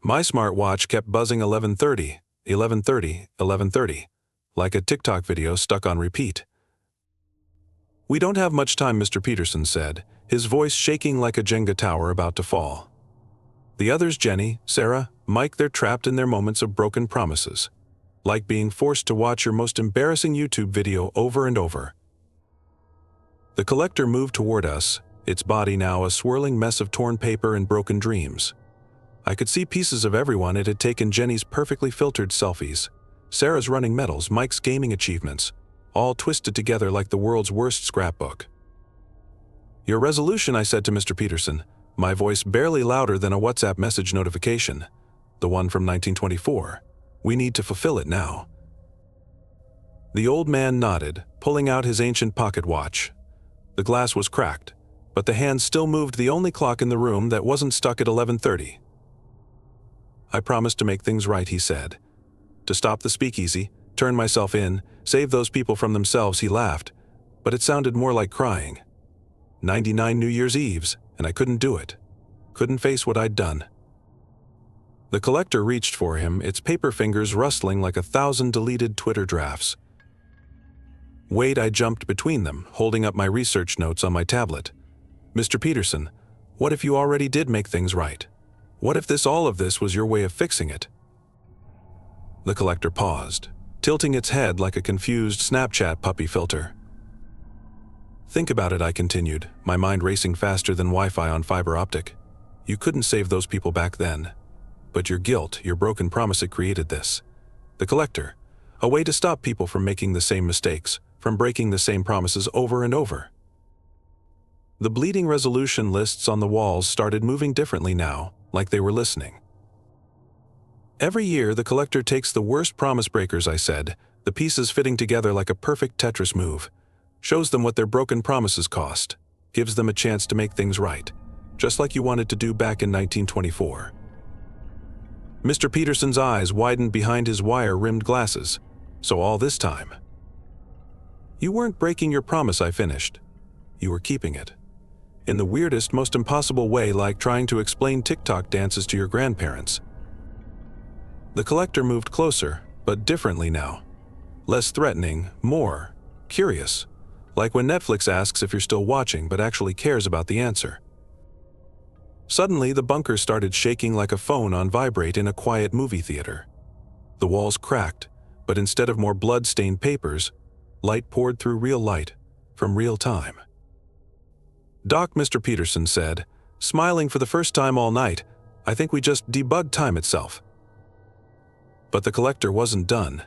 My smartwatch kept buzzing 11:30, 11:30, 11:30, like a TikTok video stuck on repeat. "We don't have much time," Mr. Peterson said, his voice shaking like a Jenga tower about to fall. "The others, Jenny, Sarah, Mike, they're trapped in their moments of broken promises. Like being forced to watch your most embarrassing YouTube video over and over." The collector moved toward us, its body now a swirling mess of torn paper and broken dreams. I could see pieces of everyone. It had taken Jenny's perfectly filtered selfies, Sarah's running medals, Mike's gaming achievements, all twisted together like the world's worst scrapbook. "Your resolution," I said to Mr. Peterson, my voice barely louder than a WhatsApp message notification. "The one from 1924. We need to fulfill it now." The old man nodded, pulling out his ancient pocket watch. The glass was cracked, but the hand still moved, the only clock in the room that wasn't stuck at 11:30. "I promised to make things right," he said. "To stop the speakeasy, turn myself in, save those people from themselves." He laughed, but it sounded more like crying. 99 New Year's Eves, and I couldn't do it. Couldn't face what I'd done. The collector reached for him, its paper fingers rustling like 1,000 deleted Twitter drafts. "Wait," I jumped between them, holding up my research notes on my tablet. "Mr. Peterson, what if you already did make things right? What if all of this was your way of fixing it?" The collector paused, tilting its head like a confused Snapchat puppy filter. "Think about it," I continued, my mind racing faster than Wi-Fi on fiber optic. "You couldn't save those people back then. But your guilt, your broken promise, it created this. The collector. A way to stop people from making the same mistakes, from breaking the same promises over and over." The bleeding resolution lists on the walls started moving differently now, like they were listening. "Every year the collector takes the worst promise breakers," I said, the pieces fitting together like a perfect Tetris move. "Shows them what their broken promises cost. Gives them a chance to make things right. Just like you wanted to do back in 1924. Mr. Peterson's eyes widened behind his wire-rimmed glasses. "So all this time?" "You weren't breaking your promise," I finished. "You were keeping it. In the weirdest, most impossible way, like trying to explain TikTok dances to your grandparents." The collector moved closer, but differently now. Less threatening, more curious. Like when Netflix asks if you're still watching but actually cares about the answer. Suddenly, the bunker started shaking like a phone on vibrate in a quiet movie theater. The walls cracked, but instead of more blood-stained papers, light poured through real light, from real time. "Doc," Mr. Peterson said, smiling for the first time all night, "I think we just debugged time itself." But the collector wasn't done.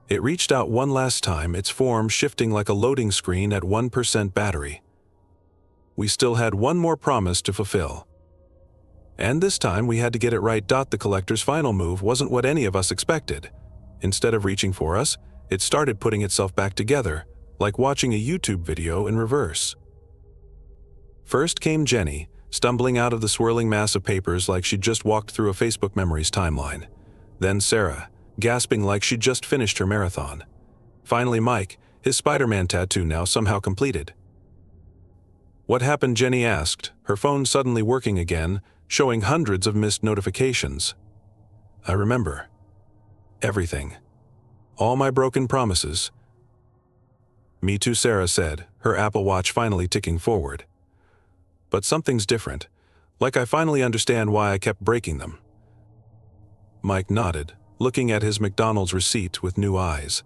It reached out one last time, its form shifting like a loading screen at 1% battery. We still had one more promise to fulfill. And this time we had to get it right. The collector's final move wasn't what any of us expected. Instead of reaching for us, it started putting itself back together, like watching a YouTube video in reverse. First came Jenny, stumbling out of the swirling mass of papers like she'd just walked through a Facebook Memories timeline. Then Sarah, gasping like she'd just finished her marathon. Finally Mike, his Spider-Man tattoo now somehow completed. "What happened?" Jenny asked, her phone suddenly working again, showing hundreds of missed notifications. "I remember. Everything. All my broken promises." "Me too," Sarah said, her Apple Watch finally ticking forward. "But something's different. Like I finally understand why I kept breaking them." Mike nodded, looking at his McDonald's receipt with new eyes.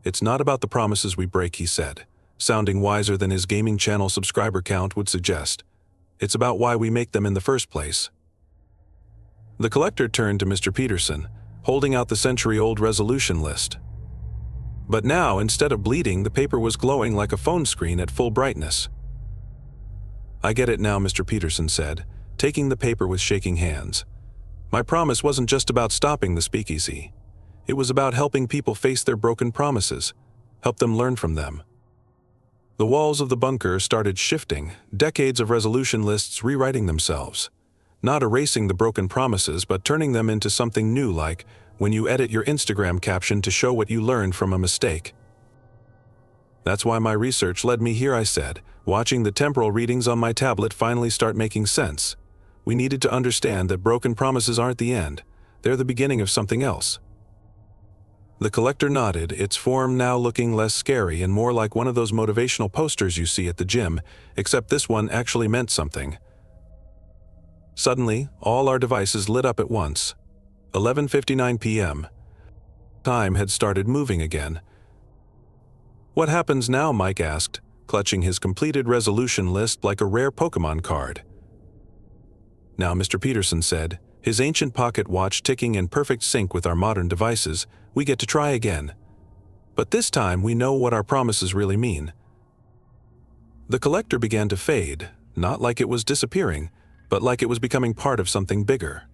"It's not about the promises we break," he said, sounding wiser than his gaming channel subscriber count would suggest. "It's about why we make them in the first place." The collector turned to Mr. Peterson, holding out the century-old resolution list. But now, instead of bleeding, the paper was glowing like a phone screen at full brightness. "I get it now," Mr. Peterson said, taking the paper with shaking hands. "My promise wasn't just about stopping the speakeasy. It was about helping people face their broken promises, help them learn from them." The walls of the bunker started shifting, decades of resolution lists rewriting themselves. Not erasing the broken promises, but turning them into something new, like when you edit your Instagram caption to show what you learned from a mistake. "That's why my research led me here," I said, watching the temporal readings on my tablet finally start making sense. "We needed to understand that broken promises aren't the end. They're the beginning of something else." The collector nodded, its form now looking less scary and more like one of those motivational posters you see at the gym, except this one actually meant something. Suddenly, all our devices lit up at once. 11:59 p.m. Time had started moving again. "What happens now?" Mike asked, clutching his completed resolution list like a rare Pokemon card. "Now," Mr. Peterson said, his ancient pocket watch ticking in perfect sync with our modern devices, "we get to try again. But this time we know what our promises really mean." The collector began to fade, not like it was disappearing, but like it was becoming part of something bigger.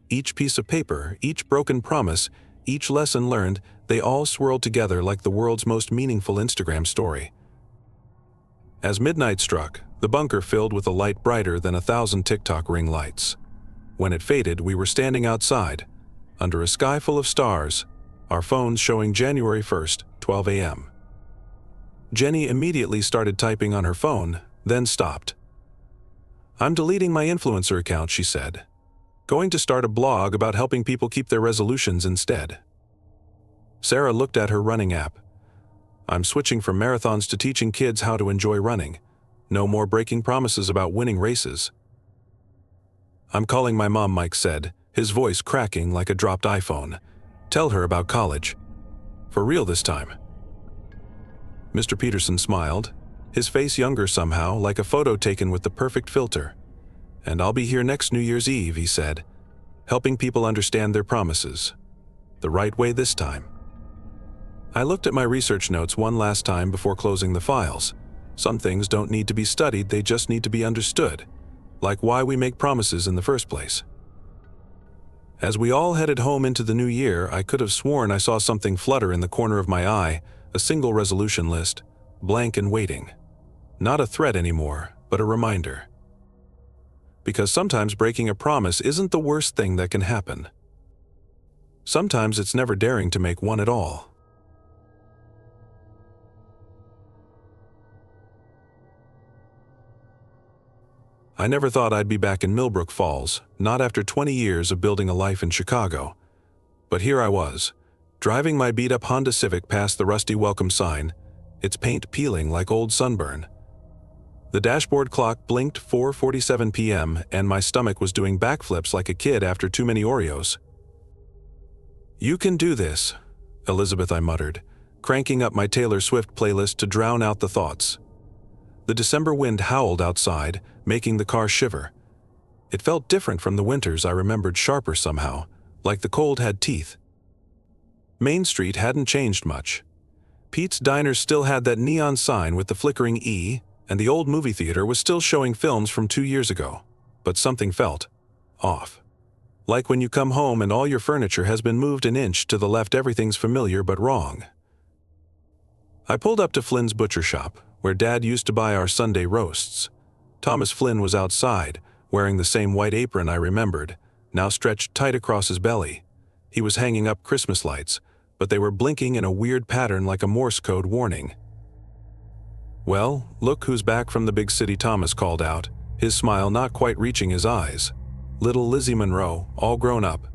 Each piece of paper, each broken promise, each lesson learned, they all swirled together like the world's most meaningful Instagram story. As midnight struck, the bunker filled with a light brighter than 1,000 TikTok ring lights. When it faded, we were standing outside, under a sky full of stars, our phones showing January 1st, 12 a.m. Jenny immediately started typing on her phone, then stopped. "I'm deleting my influencer account," she said. "Going to start a blog about helping people keep their resolutions instead." Sarah looked at her running app. "I'm switching from marathons to teaching kids how to enjoy running. No more breaking promises about winning races." "I'm calling my mom," Mike said, his voice cracking like a dropped iPhone. "Tell her about college. For real this time." Mr. Peterson smiled, his face younger somehow, like a photo taken with the perfect filter. "And I'll be here next New Year's Eve," he said, "helping people understand their promises. The right way this time." I looked at my research notes one last time before closing the files. Some things don't need to be studied, they just need to be understood, like why we make promises in the first place. As we all headed home into the new year, I could have sworn I saw something flutter in the corner of my eye, a single resolution list, blank and waiting. Not a threat anymore, but a reminder. Because sometimes breaking a promise isn't the worst thing that can happen. Sometimes it's never daring to make one at all. I never thought I'd be back in Millbrook Falls, not after 20 years of building a life in Chicago. But here I was, driving my beat-up Honda Civic past the rusty welcome sign, its paint peeling like old sunburn. The dashboard clock blinked 4:47 p.m. and my stomach was doing backflips like a kid after too many Oreos. "You can do this, Elizabeth," I muttered, cranking up my Taylor Swift playlist to drown out the thoughts. The December wind howled outside, making the car shiver. It felt different from the winters I remembered, sharper somehow, like the cold had teeth. Main Street hadn't changed much. Pete's Diner still had that neon sign with the flickering E, and the old movie theater was still showing films from 2 years ago. But something felt off. Like when you come home and all your furniture has been moved an inch to the left, everything's familiar but wrong. I pulled up to Flynn's butcher shop, where Dad used to buy our Sunday roasts. Thomas Flynn was outside, wearing the same white apron I remembered, now stretched tight across his belly. He was hanging up Christmas lights, but they were blinking in a weird pattern like a Morse code warning. "Well, look who's back from the big city," Thomas called out, his smile not quite reaching his eyes. "Little Lizzie Monroe, all grown up."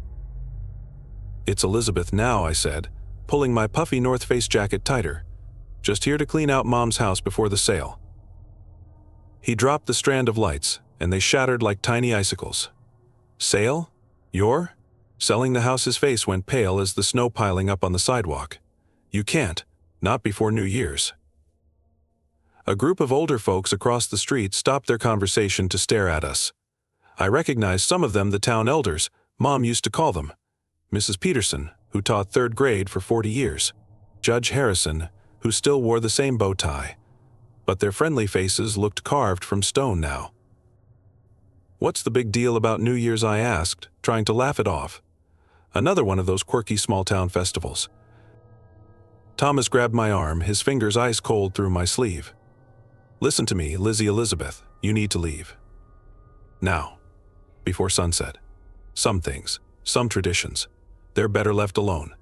"It's Elizabeth now," I said, pulling my puffy North Face jacket tighter. "Just here to clean out Mom's house before the sale." He dropped the strand of lights, and they shattered like tiny icicles. "Sale? You're selling the house?" His face went pale as the snow piling up on the sidewalk. "You can't, not before New Year's." A group of older folks across the street stopped their conversation to stare at us. I recognized some of them, the town elders, Mom used to call them. Mrs. Peterson, who taught 3rd grade for 40 years. Judge Harrison, who still wore the same bow tie. But their friendly faces looked carved from stone now. "What's the big deal about New Year's?" I asked, trying to laugh it off. Another one of those quirky small-town festivals. Thomas grabbed my arm, his fingers ice cold through my sleeve. "Listen to me, Lizzie Elizabeth, you need to leave. Now, before sunset. Some things, some traditions, they're better left alone."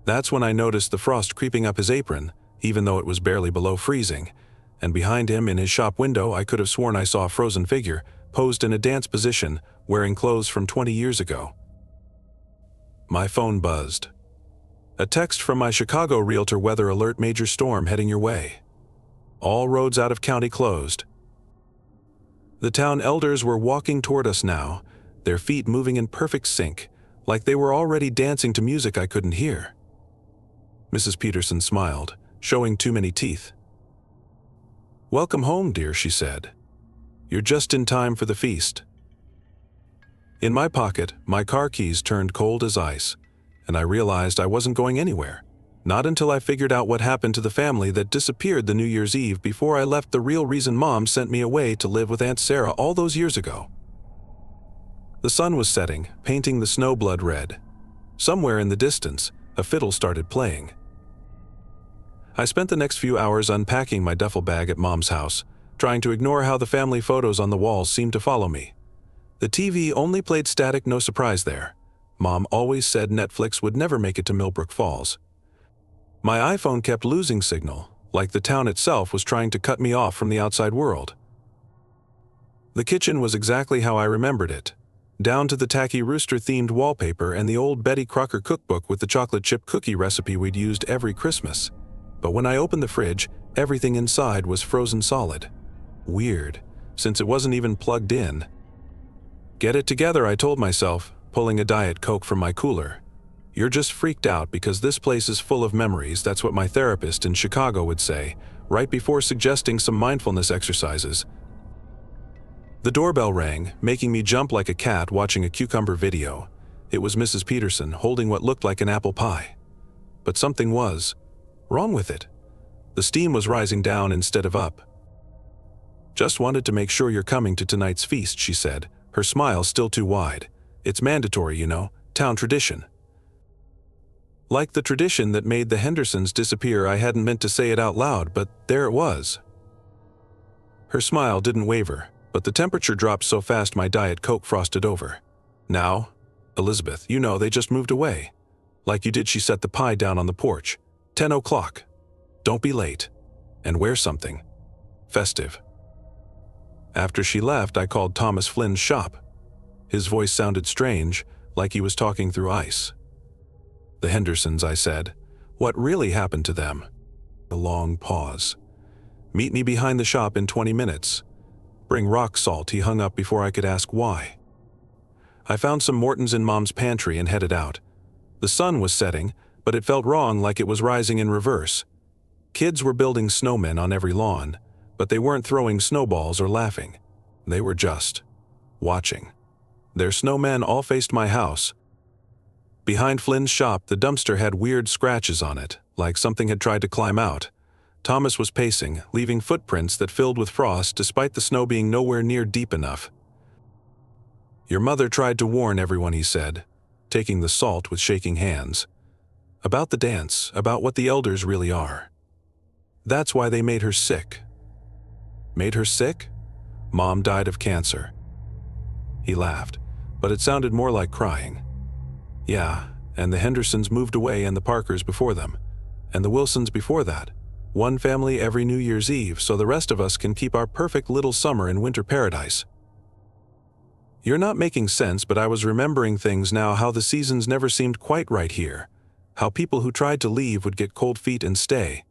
That's when I noticed the frost creeping up his apron, even though it was barely below freezing, and behind him in his shop window I could have sworn I saw a frozen figure, posed in a dance position, wearing clothes from 20 years ago. My phone buzzed. A text from my Chicago realtor: "Weather alert, major storm heading your way. All roads out of county closed." The town elders were walking toward us now, their feet moving in perfect sync, like they were already dancing to music I couldn't hear. Mrs. Peterson smiled, showing too many teeth. "Welcome home, dear," she said. "You're just in time for the feast." In my pocket, my car keys turned cold as ice, and I realized I wasn't going anywhere. Not until I figured out what happened to the family that disappeared the New Year's Eve before I left the real reason Mom sent me away to live with Aunt Sarah all those years ago. The sun was setting, painting the snow blood red. Somewhere in the distance, a fiddle started playing. I spent the next few hours unpacking my duffel bag at Mom's house, trying to ignore how the family photos on the walls seemed to follow me. The TV only played static, no surprise there. Mom always said Netflix would never make it to Millbrook Falls. My iPhone kept losing signal, like the town itself was trying to cut me off from the outside world. The kitchen was exactly how I remembered it, down to the tacky rooster-themed wallpaper and the old Betty Crocker cookbook with the chocolate chip cookie recipe we'd used every Christmas. But when I opened the fridge, everything inside was frozen solid. Weird, since it wasn't even plugged in. "Get it together," I told myself, pulling a Diet Coke from my cooler. "You're just freaked out because this place is full of memories," that's what my therapist in Chicago would say, right before suggesting some mindfulness exercises. The doorbell rang, making me jump like a cat watching a cucumber video. It was Mrs. Peterson, holding what looked like an apple pie. But something was wrong with it. The steam was rising down instead of up. "Just wanted to make sure you're coming to tonight's feast," she said, her smile still too wide. "It's mandatory, you know, town tradition." Like the tradition that made the Hendersons disappear, I hadn't meant to say it out loud, but there it was. Her smile didn't waver, but the temperature dropped so fast my Diet Coke frosted over. "Now, Elizabeth, you know they just moved away. Like you did," she set the pie down on the porch. 10 o'clock. Don't be late. And wear something festive." After she left, I called Thomas Flynn's shop. His voice sounded strange, like he was talking through ice. "The Hendersons," I said. "What really happened to them?" A long pause. "Meet me behind the shop in 20 minutes. Bring rock salt," he hung up before I could ask why. I found some Morton's in Mom's pantry and headed out. The sun was setting, but it felt wrong, like it was rising in reverse. Kids were building snowmen on every lawn, but they weren't throwing snowballs or laughing. They were just watching. Their snowmen all faced my house. Behind Flynn's shop, the dumpster had weird scratches on it, like something had tried to climb out. Thomas was pacing, leaving footprints that filled with frost despite the snow being nowhere near deep enough. Your mother tried to warn everyone, he said, taking the salt with shaking hands. About the dance, about what the elders really are. That's why they made her sick. Made her sick? Mom died of cancer. He laughed, but it sounded more like crying. Yeah, and the Hendersons moved away and the Parkers before them. And the Wilsons before that. One family every New Year's Eve so the rest of us can keep our perfect little summer and winter paradise. You're not making sense, but I was remembering things now, how the seasons never seemed quite right here. How people who tried to leave would get cold feet and stay.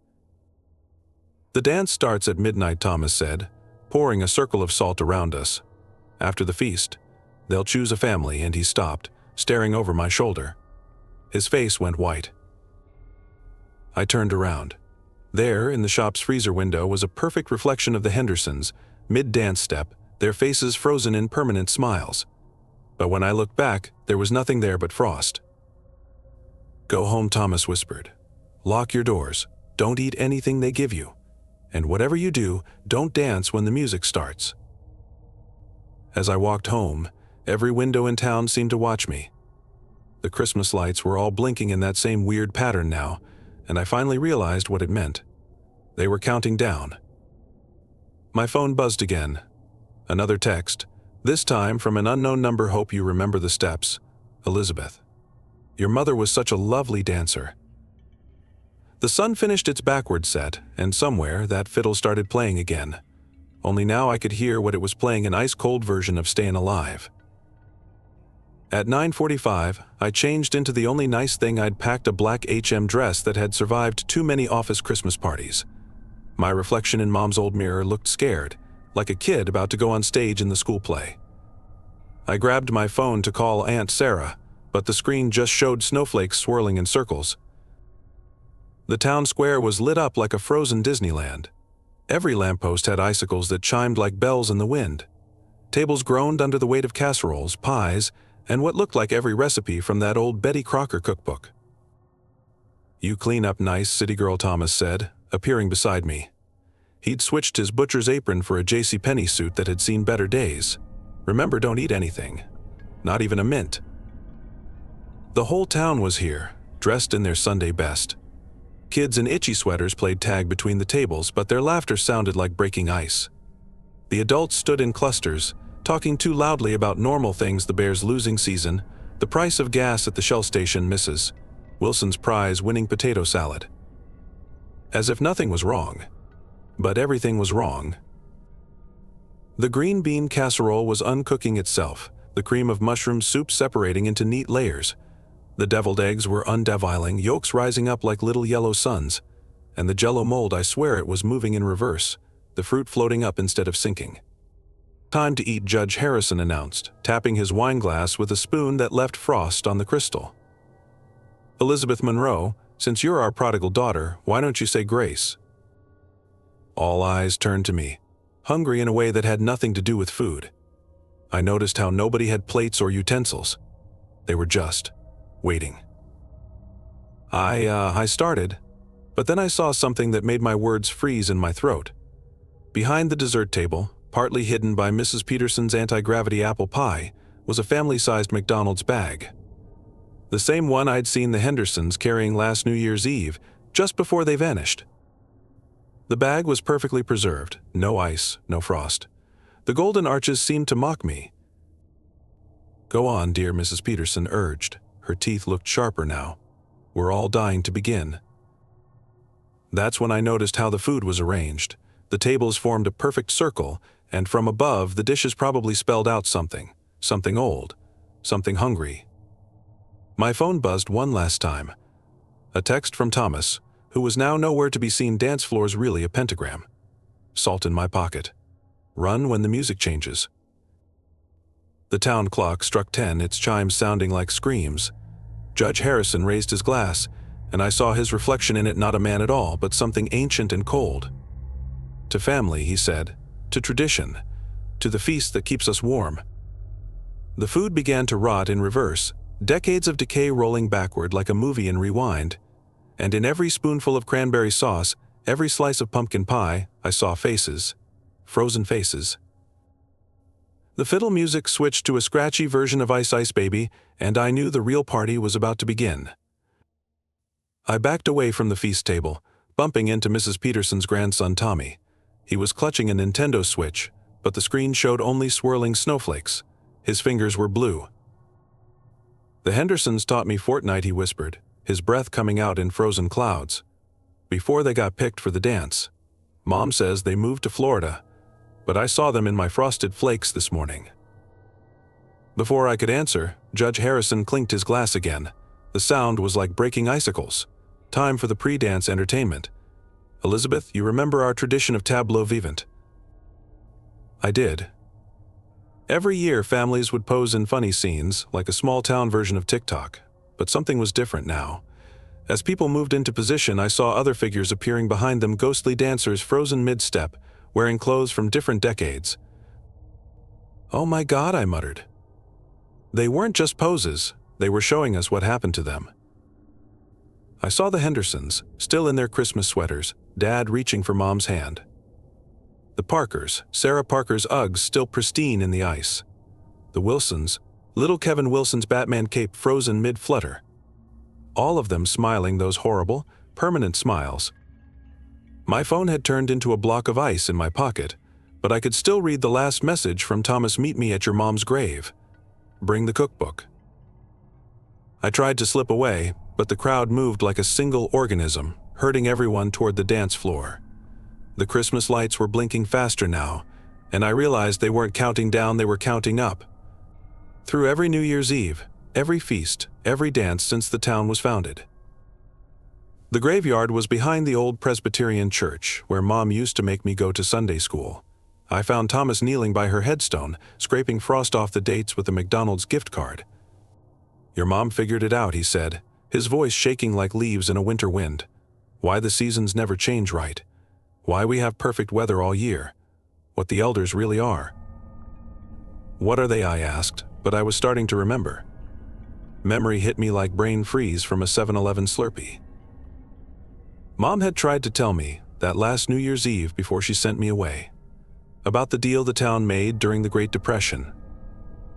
The dance starts at midnight, Thomas said, pouring a circle of salt around us. After the feast, they'll choose a family, and he stopped, staring over my shoulder. His face went white. I turned around. There, in the shop's freezer window, was a perfect reflection of the Hendersons, mid-dance step, their faces frozen in permanent smiles. But when I looked back, there was nothing there but frost. Go home, Thomas whispered. Lock your doors. Don't eat anything they give you. And whatever you do, don't dance when the music starts. As I walked home, every window in town seemed to watch me. The Christmas lights were all blinking in that same weird pattern now, and I finally realized what it meant. They were counting down. My phone buzzed again. Another text, this time from an unknown number. Hope you remember the steps. Elizabeth. Your mother was such a lovely dancer. The sun finished its backward set, and somewhere that fiddle started playing again. Only now I could hear what it was playing, an ice-cold version of Stayin' Alive. At 9:45, I changed into the only nice thing I'd packed, a black H&M dress that had survived too many office Christmas parties. My reflection in Mom's old mirror looked scared, like a kid about to go on stage in the school play. I grabbed my phone to call Aunt Sarah, but the screen just showed snowflakes swirling in circles. The town square was lit up like a frozen Disneyland. Every lamppost had icicles that chimed like bells in the wind. Tables groaned under the weight of casseroles, pies, and what looked like every recipe from that old Betty Crocker cookbook. You clean up nice, city girl, Thomas said, appearing beside me. He'd switched his butcher's apron for a JCPenney suit that had seen better days. Remember, don't eat anything. Not even a mint. The whole town was here, dressed in their Sunday best. Kids in itchy sweaters played tag between the tables, but their laughter sounded like breaking ice. The adults stood in clusters, talking too loudly about normal things: the Bears' losing season, the price of gas at the Shell station, Mrs. Wilson's prize-winning potato salad. As if nothing was wrong. But everything was wrong. The green bean casserole was uncooking itself, the cream of mushroom soup separating into neat layers. The deviled eggs were undeviling, yolks rising up like little yellow suns. And the Jell-O mold, I swear it was moving in reverse, the fruit floating up instead of sinking. Time to eat, Judge Harrison announced, tapping his wine glass with a spoon that left frost on the crystal. Elizabeth Monroe, since you're our prodigal daughter, why don't you say grace? All eyes turned to me, hungry in a way that had nothing to do with food. I noticed how nobody had plates or utensils. They were just waiting. I started, but then I saw something that made my words freeze in my throat. Behind the dessert table, partly hidden by Mrs. Peterson's anti-gravity apple pie, was a family-sized McDonald's bag. The same one I'd seen the Hendersons carrying last New Year's Eve, just before they vanished. The bag was perfectly preserved, no ice, no frost. The golden arches seemed to mock me. Go on, dear, Mrs. Peterson urged. Her teeth looked sharper now. We're all dying to begin. That's when I noticed how the food was arranged. The tables formed a perfect circle, and from above, the dishes probably spelled out something. Something old. Something hungry. My phone buzzed one last time. A text from Thomas, who was now nowhere to be seen. Dance floor's really a pentagram. Salt in my pocket. Run when the music changes. The town clock struck 10, its chimes sounding like screams. Judge Harrison raised his glass, and I saw his reflection in it, not a man at all, but something ancient and cold. To family, he said. To tradition. To the feast that keeps us warm. The food began to rot in reverse, decades of decay rolling backward like a movie in rewind. And in every spoonful of cranberry sauce, every slice of pumpkin pie, I saw faces. Frozen faces. The fiddle music switched to a scratchy version of Ice Ice Baby, and I knew the real party was about to begin. I backed away from the feast table, bumping into Mrs. Peterson's grandson Tommy. He was clutching a Nintendo Switch, but the screen showed only swirling snowflakes. His fingers were blue. "The Hendersons taught me Fortnite," he whispered, his breath coming out in frozen clouds. "Before they got picked for the dance. Mom says they moved to Florida, but I saw them in my Frosted Flakes this morning." Before I could answer, Judge Harrison clinked his glass again. The sound was like breaking icicles. Time for the pre-dance entertainment. "Elizabeth, you remember our tradition of tableau vivant?" I did. Every year, families would pose in funny scenes, like a small-town version of TikTok. But something was different now. As people moved into position, I saw other figures appearing behind them, ghostly dancers frozen mid-step, wearing clothes from different decades. "Oh my God," I muttered. They weren't just poses, they were showing us what happened to them. I saw the Hendersons, still in their Christmas sweaters, Dad reaching for Mom's hand. The Parkers, Sarah Parker's Uggs still pristine in the ice. The Wilsons, little Kevin Wilson's Batman cape frozen mid-flutter. All of them smiling those horrible, permanent smiles. My phone had turned into a block of ice in my pocket, but I could still read the last message from Thomas: "Meet me at your mom's grave. Bring the cookbook." I tried to slip away, but the crowd moved like a single organism, herding everyone toward the dance floor. The Christmas lights were blinking faster now, and I realized they weren't counting down, they were counting up. Through every New Year's Eve, every feast, every dance since the town was founded. The graveyard was behind the old Presbyterian church, where Mom used to make me go to Sunday school. I found Thomas kneeling by her headstone, scraping frost off the dates with a McDonald's gift card. "Your mom figured it out," he said, his voice shaking like leaves in a winter wind. "Why the seasons never change right. Why we have perfect weather all year. What the elders really are." "What are they?" I asked, but I was starting to remember. Memory hit me like brain freeze from a 7-Eleven Slurpee. Mom had tried to tell me, that last New Year's Eve before she sent me away, about the deal the town made during the Great Depression,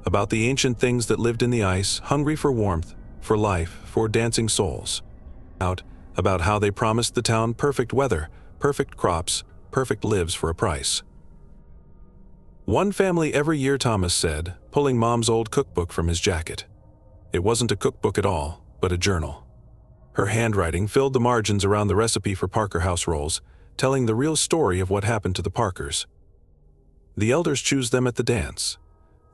about the ancient things that lived in the ice, hungry for warmth, for life, for dancing souls. About how they promised the town perfect weather, perfect crops, perfect lives for a price. "One family every year," Thomas said, pulling Mom's old cookbook from his jacket. It wasn't a cookbook at all, but a journal. Her handwriting filled the margins around the recipe for Parker House rolls, telling the real story of what happened to the Parkers. The elders choose them at the dance.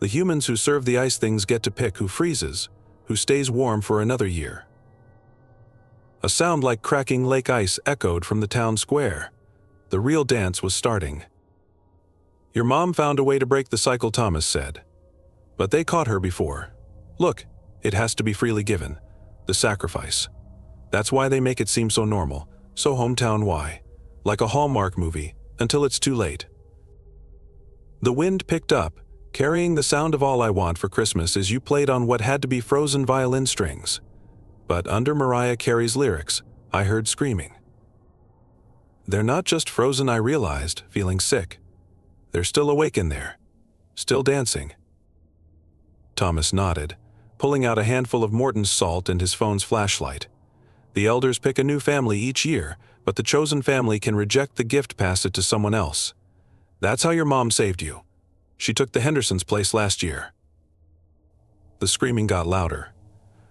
The humans who serve the ice things get to pick who freezes, who stays warm for another year. A sound like cracking lake ice echoed from the town square. The real dance was starting. "Your mom found a way to break the cycle," Thomas said. "But they caught her before. Look, it has to be freely given. The sacrifice. That's why they make it seem so normal, so hometown-why, like a Hallmark movie, until it's too late." The wind picked up, carrying the sound of All I Want for Christmas as you played on what had to be frozen violin strings. But under Mariah Carey's lyrics, I heard screaming. They're not just frozen, I realized, feeling sick. They're still awake in there, still dancing. Thomas nodded, pulling out a handful of Morton's salt and his phone's flashlight. The elders pick a new family each year, but the chosen family can reject the gift, pass it to someone else. That's how your mom saved you. She took the Hendersons' place last year. The screaming got louder.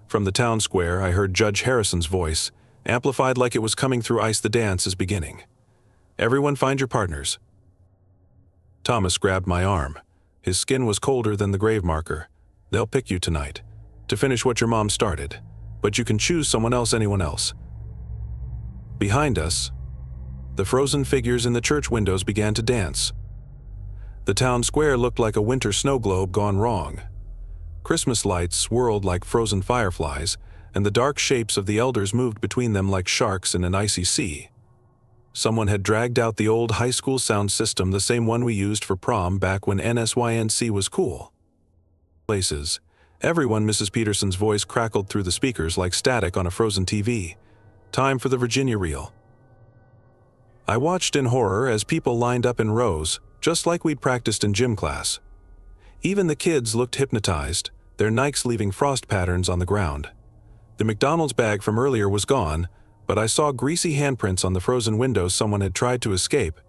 From the town square, I heard Judge Harrison's voice, amplified like it was coming through ice. "The dance is beginning. Everyone find your partners." Thomas grabbed my arm. His skin was colder than the grave marker. "They'll pick you tonight, to finish what your mom started, but you can choose someone else, anyone else." Behind us, the frozen figures in the church windows began to dance. The town square looked like a winter snow globe gone wrong. Christmas lights swirled like frozen fireflies, and the dark shapes of the elders moved between them like sharks in an icy sea. Someone had dragged out the old high school sound system, the same one we used for prom back when NSYNC was cool. Places. Everyone, Mrs. Peterson's voice crackled through the speakers like static on a frozen TV. Time for the Virginia Reel. I watched in horror as people lined up in rows, just like we'd practiced in gym class. Even the kids looked hypnotized, their Nikes leaving frost patterns on the ground. The McDonald's bag from earlier was gone, but I saw greasy handprints on the frozen windows someone had tried to escape.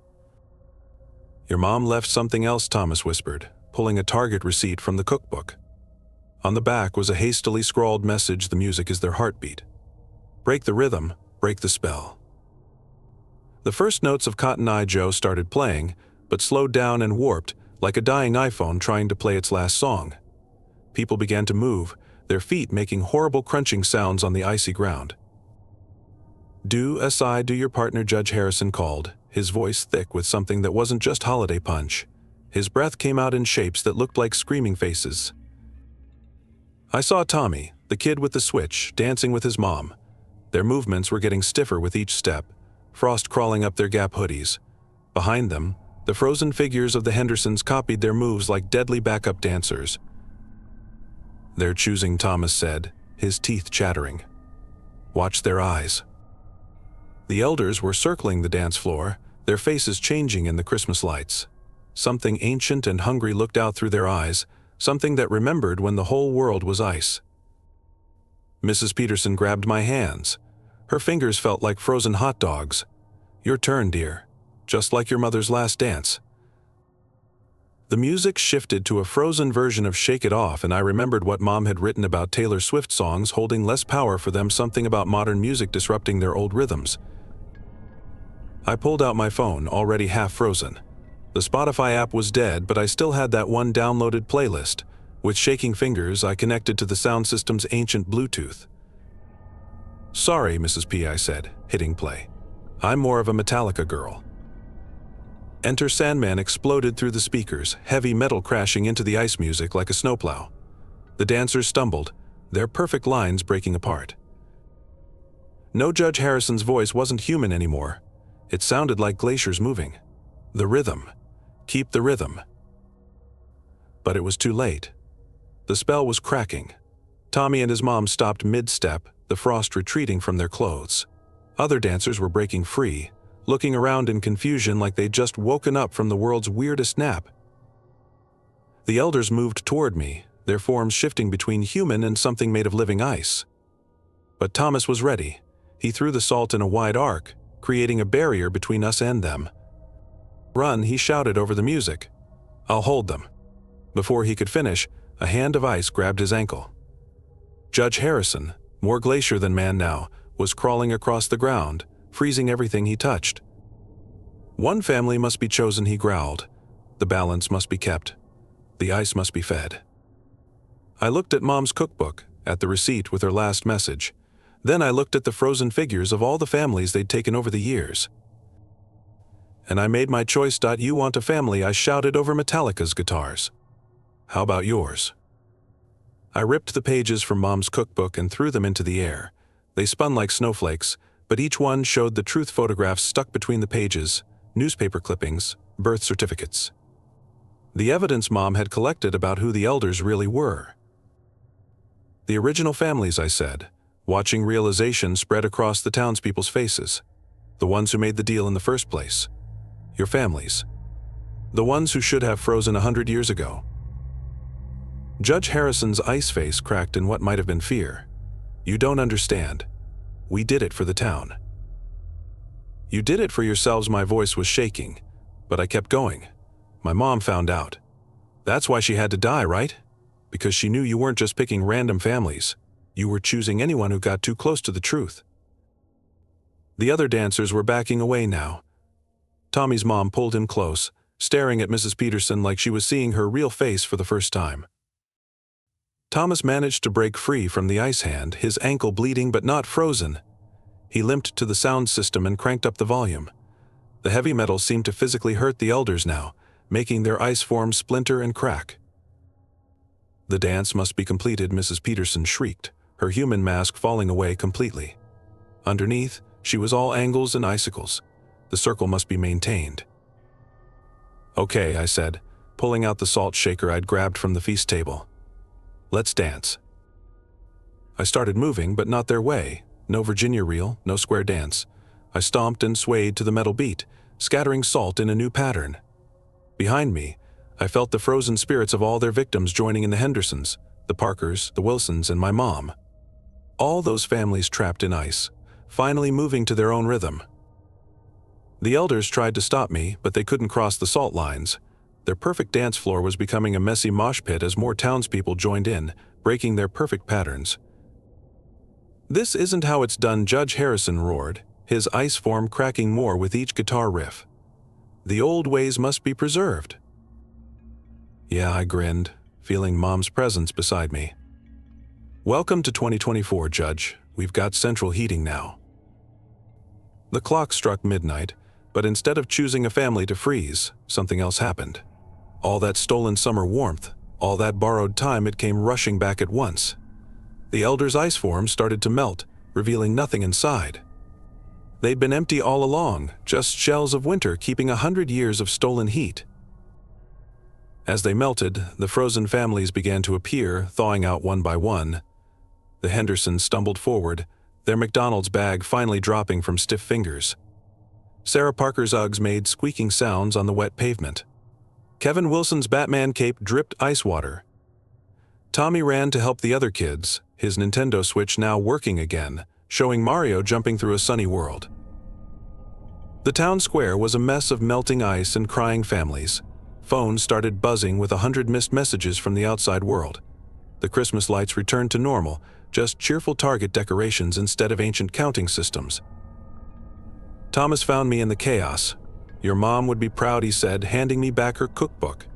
"Your mom left something else," Thomas whispered, pulling a Target receipt from the cookbook. On the back was a hastily scrawled message: "The music is their heartbeat. Break the rhythm, break the spell." The first notes of Cotton Eye Joe started playing, but slowed down and warped, like a dying iPhone trying to play its last song. People began to move, their feet making horrible crunching sounds on the icy ground. "Do your partner," Judge Harrison called, his voice thick with something that wasn't just holiday punch. His breath came out in shapes that looked like screaming faces. I saw Tommy, the kid with the switch, dancing with his mom. Their movements were getting stiffer with each step, frost crawling up their Gap hoodies. Behind them, the frozen figures of the Hendersons copied their moves like deadly backup dancers. "They're choosing," Thomas said, his teeth chattering. "Watch their eyes." The elders were circling the dance floor, their faces changing in the Christmas lights. Something ancient and hungry looked out through their eyes, something that remembered when the whole world was ice. Mrs. Peterson grabbed my hands. Her fingers felt like frozen hot dogs. "Your turn, dear. Just like your mother's last dance." The music shifted to a frozen version of Shake It Off, and I remembered what Mom had written about Taylor Swift songs holding less power for them, something about modern music disrupting their old rhythms. I pulled out my phone, already half frozen. The Spotify app was dead, but I still had that one downloaded playlist. With shaking fingers, I connected to the sound system's ancient Bluetooth. "Sorry, Mrs. P," I said, hitting play. "I'm more of a Metallica girl." Enter Sandman exploded through the speakers, heavy metal crashing into the ice music like a snowplow. The dancers stumbled, their perfect lines breaking apart. No, Judge Harrison's voice wasn't human anymore. It sounded like glaciers moving. The rhythm. Keep the rhythm. But it was too late. The spell was cracking. Tommy and his mom stopped mid-step, the frost retreating from their clothes. Other dancers were breaking free, looking around in confusion like they'd just woken up from the world's weirdest nap. The elders moved toward me, their forms shifting between human and something made of living ice. But Thomas was ready. He threw the salt in a wide arc, creating a barrier between us and them. "Run," he shouted over the music. "I'll hold them." Before he could finish, a hand of ice grabbed his ankle. Judge Harrison, more glacier than man now, was crawling across the ground, freezing everything he touched. "One family must be chosen," he growled. "The balance must be kept. The ice must be fed." I looked at Mom's cookbook, at the receipt with her last message. Then I looked at the frozen figures of all the families they'd taken over the years. "And I made my choice. You want a family," I shouted over Metallica's guitars. "How about yours?" I ripped the pages from Mom's cookbook and threw them into the air. They spun like snowflakes, but each one showed the truth photographs stuck between the pages, newspaper clippings, birth certificates. The evidence Mom had collected about who the elders really were. "The original families," I said, watching realization spread across the townspeople's faces. "The ones who made the deal in the first place. Your families. The ones who should have frozen 100 years ago." Judge Harrison's ice face cracked in what might have been fear. "You don't understand. We did it for the town." "You did it for yourselves." My voice was shaking, but I kept going. "My mom found out. That's why she had to die, right? Because she knew you weren't just picking random families. You were choosing anyone who got too close to the truth." The other dancers were backing away now. Tommy's mom pulled him close, staring at Mrs. Peterson like she was seeing her real face for the first time. Thomas managed to break free from the ice hand, his ankle bleeding but not frozen. He limped to the sound system and cranked up the volume. The heavy metal seemed to physically hurt the elders now, making their ice forms splinter and crack. "The dance must be completed," Mrs. Peterson shrieked, her human mask falling away completely. Underneath, she was all angles and icicles. The circle must be maintained. "Okay," I said, pulling out the salt shaker I'd grabbed from the feast table. "Let's dance." I started moving, but not their way. No Virginia reel, no square dance. I stomped and swayed to the metal beat, scattering salt in a new pattern. Behind me, I felt the frozen spirits of all their victims joining in the Hendersons, the Parkers, the Wilsons, and my mom. All those families trapped in ice, finally moving to their own rhythm. The elders tried to stop me, but they couldn't cross the salt lines. Their perfect dance floor was becoming a messy mosh pit as more townspeople joined in, breaking their perfect patterns. "This isn't how it's done," Judge Harrison roared, his ice form cracking more with each guitar riff. "The old ways must be preserved." Yeah, I grinned, feeling Mom's presence beside me. "Welcome to 2024, Judge. We've got central heating now." The clock struck midnight, but instead of choosing a family to freeze, something else happened. All that stolen summer warmth, all that borrowed time, it came rushing back at once. The elders' ice form started to melt, revealing nothing inside. They'd been empty all along, just shells of winter keeping 100 years of stolen heat. As they melted, the frozen families began to appear, thawing out one by one. The Hendersons stumbled forward, their McDonald's bag finally dropping from stiff fingers. Sarah Parker's Uggs made squeaking sounds on the wet pavement. Kevin Wilson's Batman cape dripped ice water. Tommy ran to help the other kids, his Nintendo Switch now working again, showing Mario jumping through a sunny world. The town square was a mess of melting ice and crying families. Phones started buzzing with 100 missed messages from the outside world. The Christmas lights returned to normal, just cheerful Target decorations instead of ancient counting systems. Thomas found me in the chaos. "Your mom would be proud," he said, handing me back her cookbook.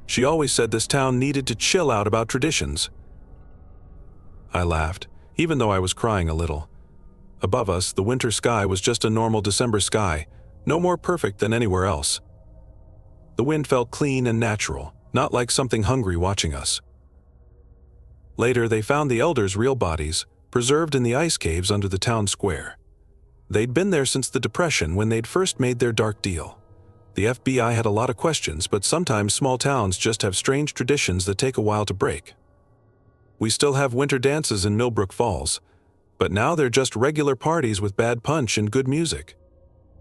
"She always said this town needed to chill out about traditions." I laughed, even though I was crying a little. Above us, the winter sky was just a normal December sky, no more perfect than anywhere else. The wind felt clean and natural, not like something hungry watching us. Later, they found the elders' real bodies, preserved in the ice caves under the town square. They'd been there since the Depression when they'd first made their dark deal. The FBI had a lot of questions, but sometimes small towns just have strange traditions that take a while to break. We still have winter dances in Millbrook Falls, but now they're just regular parties with bad punch and good music.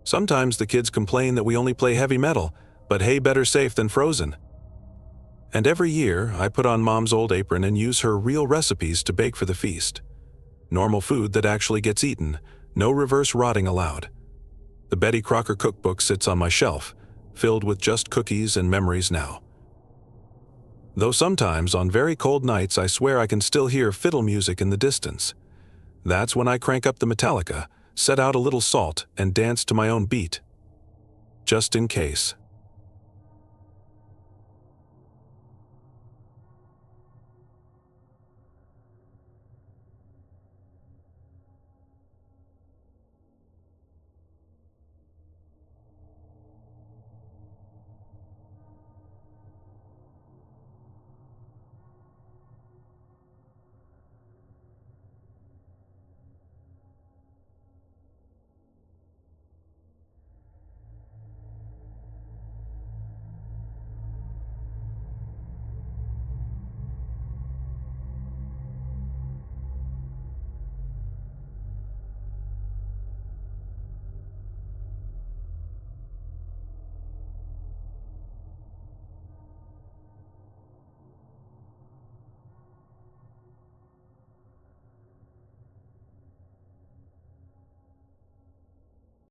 Sometimes the kids complain that we only play heavy metal, but hey, better safe than frozen. And every year, I put on Mom's old apron and use her real recipes to bake for the feast. Normal food that actually gets eaten, no reverse rotting allowed. The Betty Crocker cookbook sits on my shelf, filled with just cookies and memories now. Though sometimes, on very cold nights, I swear I can still hear fiddle music in the distance. That's when I crank up the Metallica, set out a little salt, and dance to my own beat. Just in case.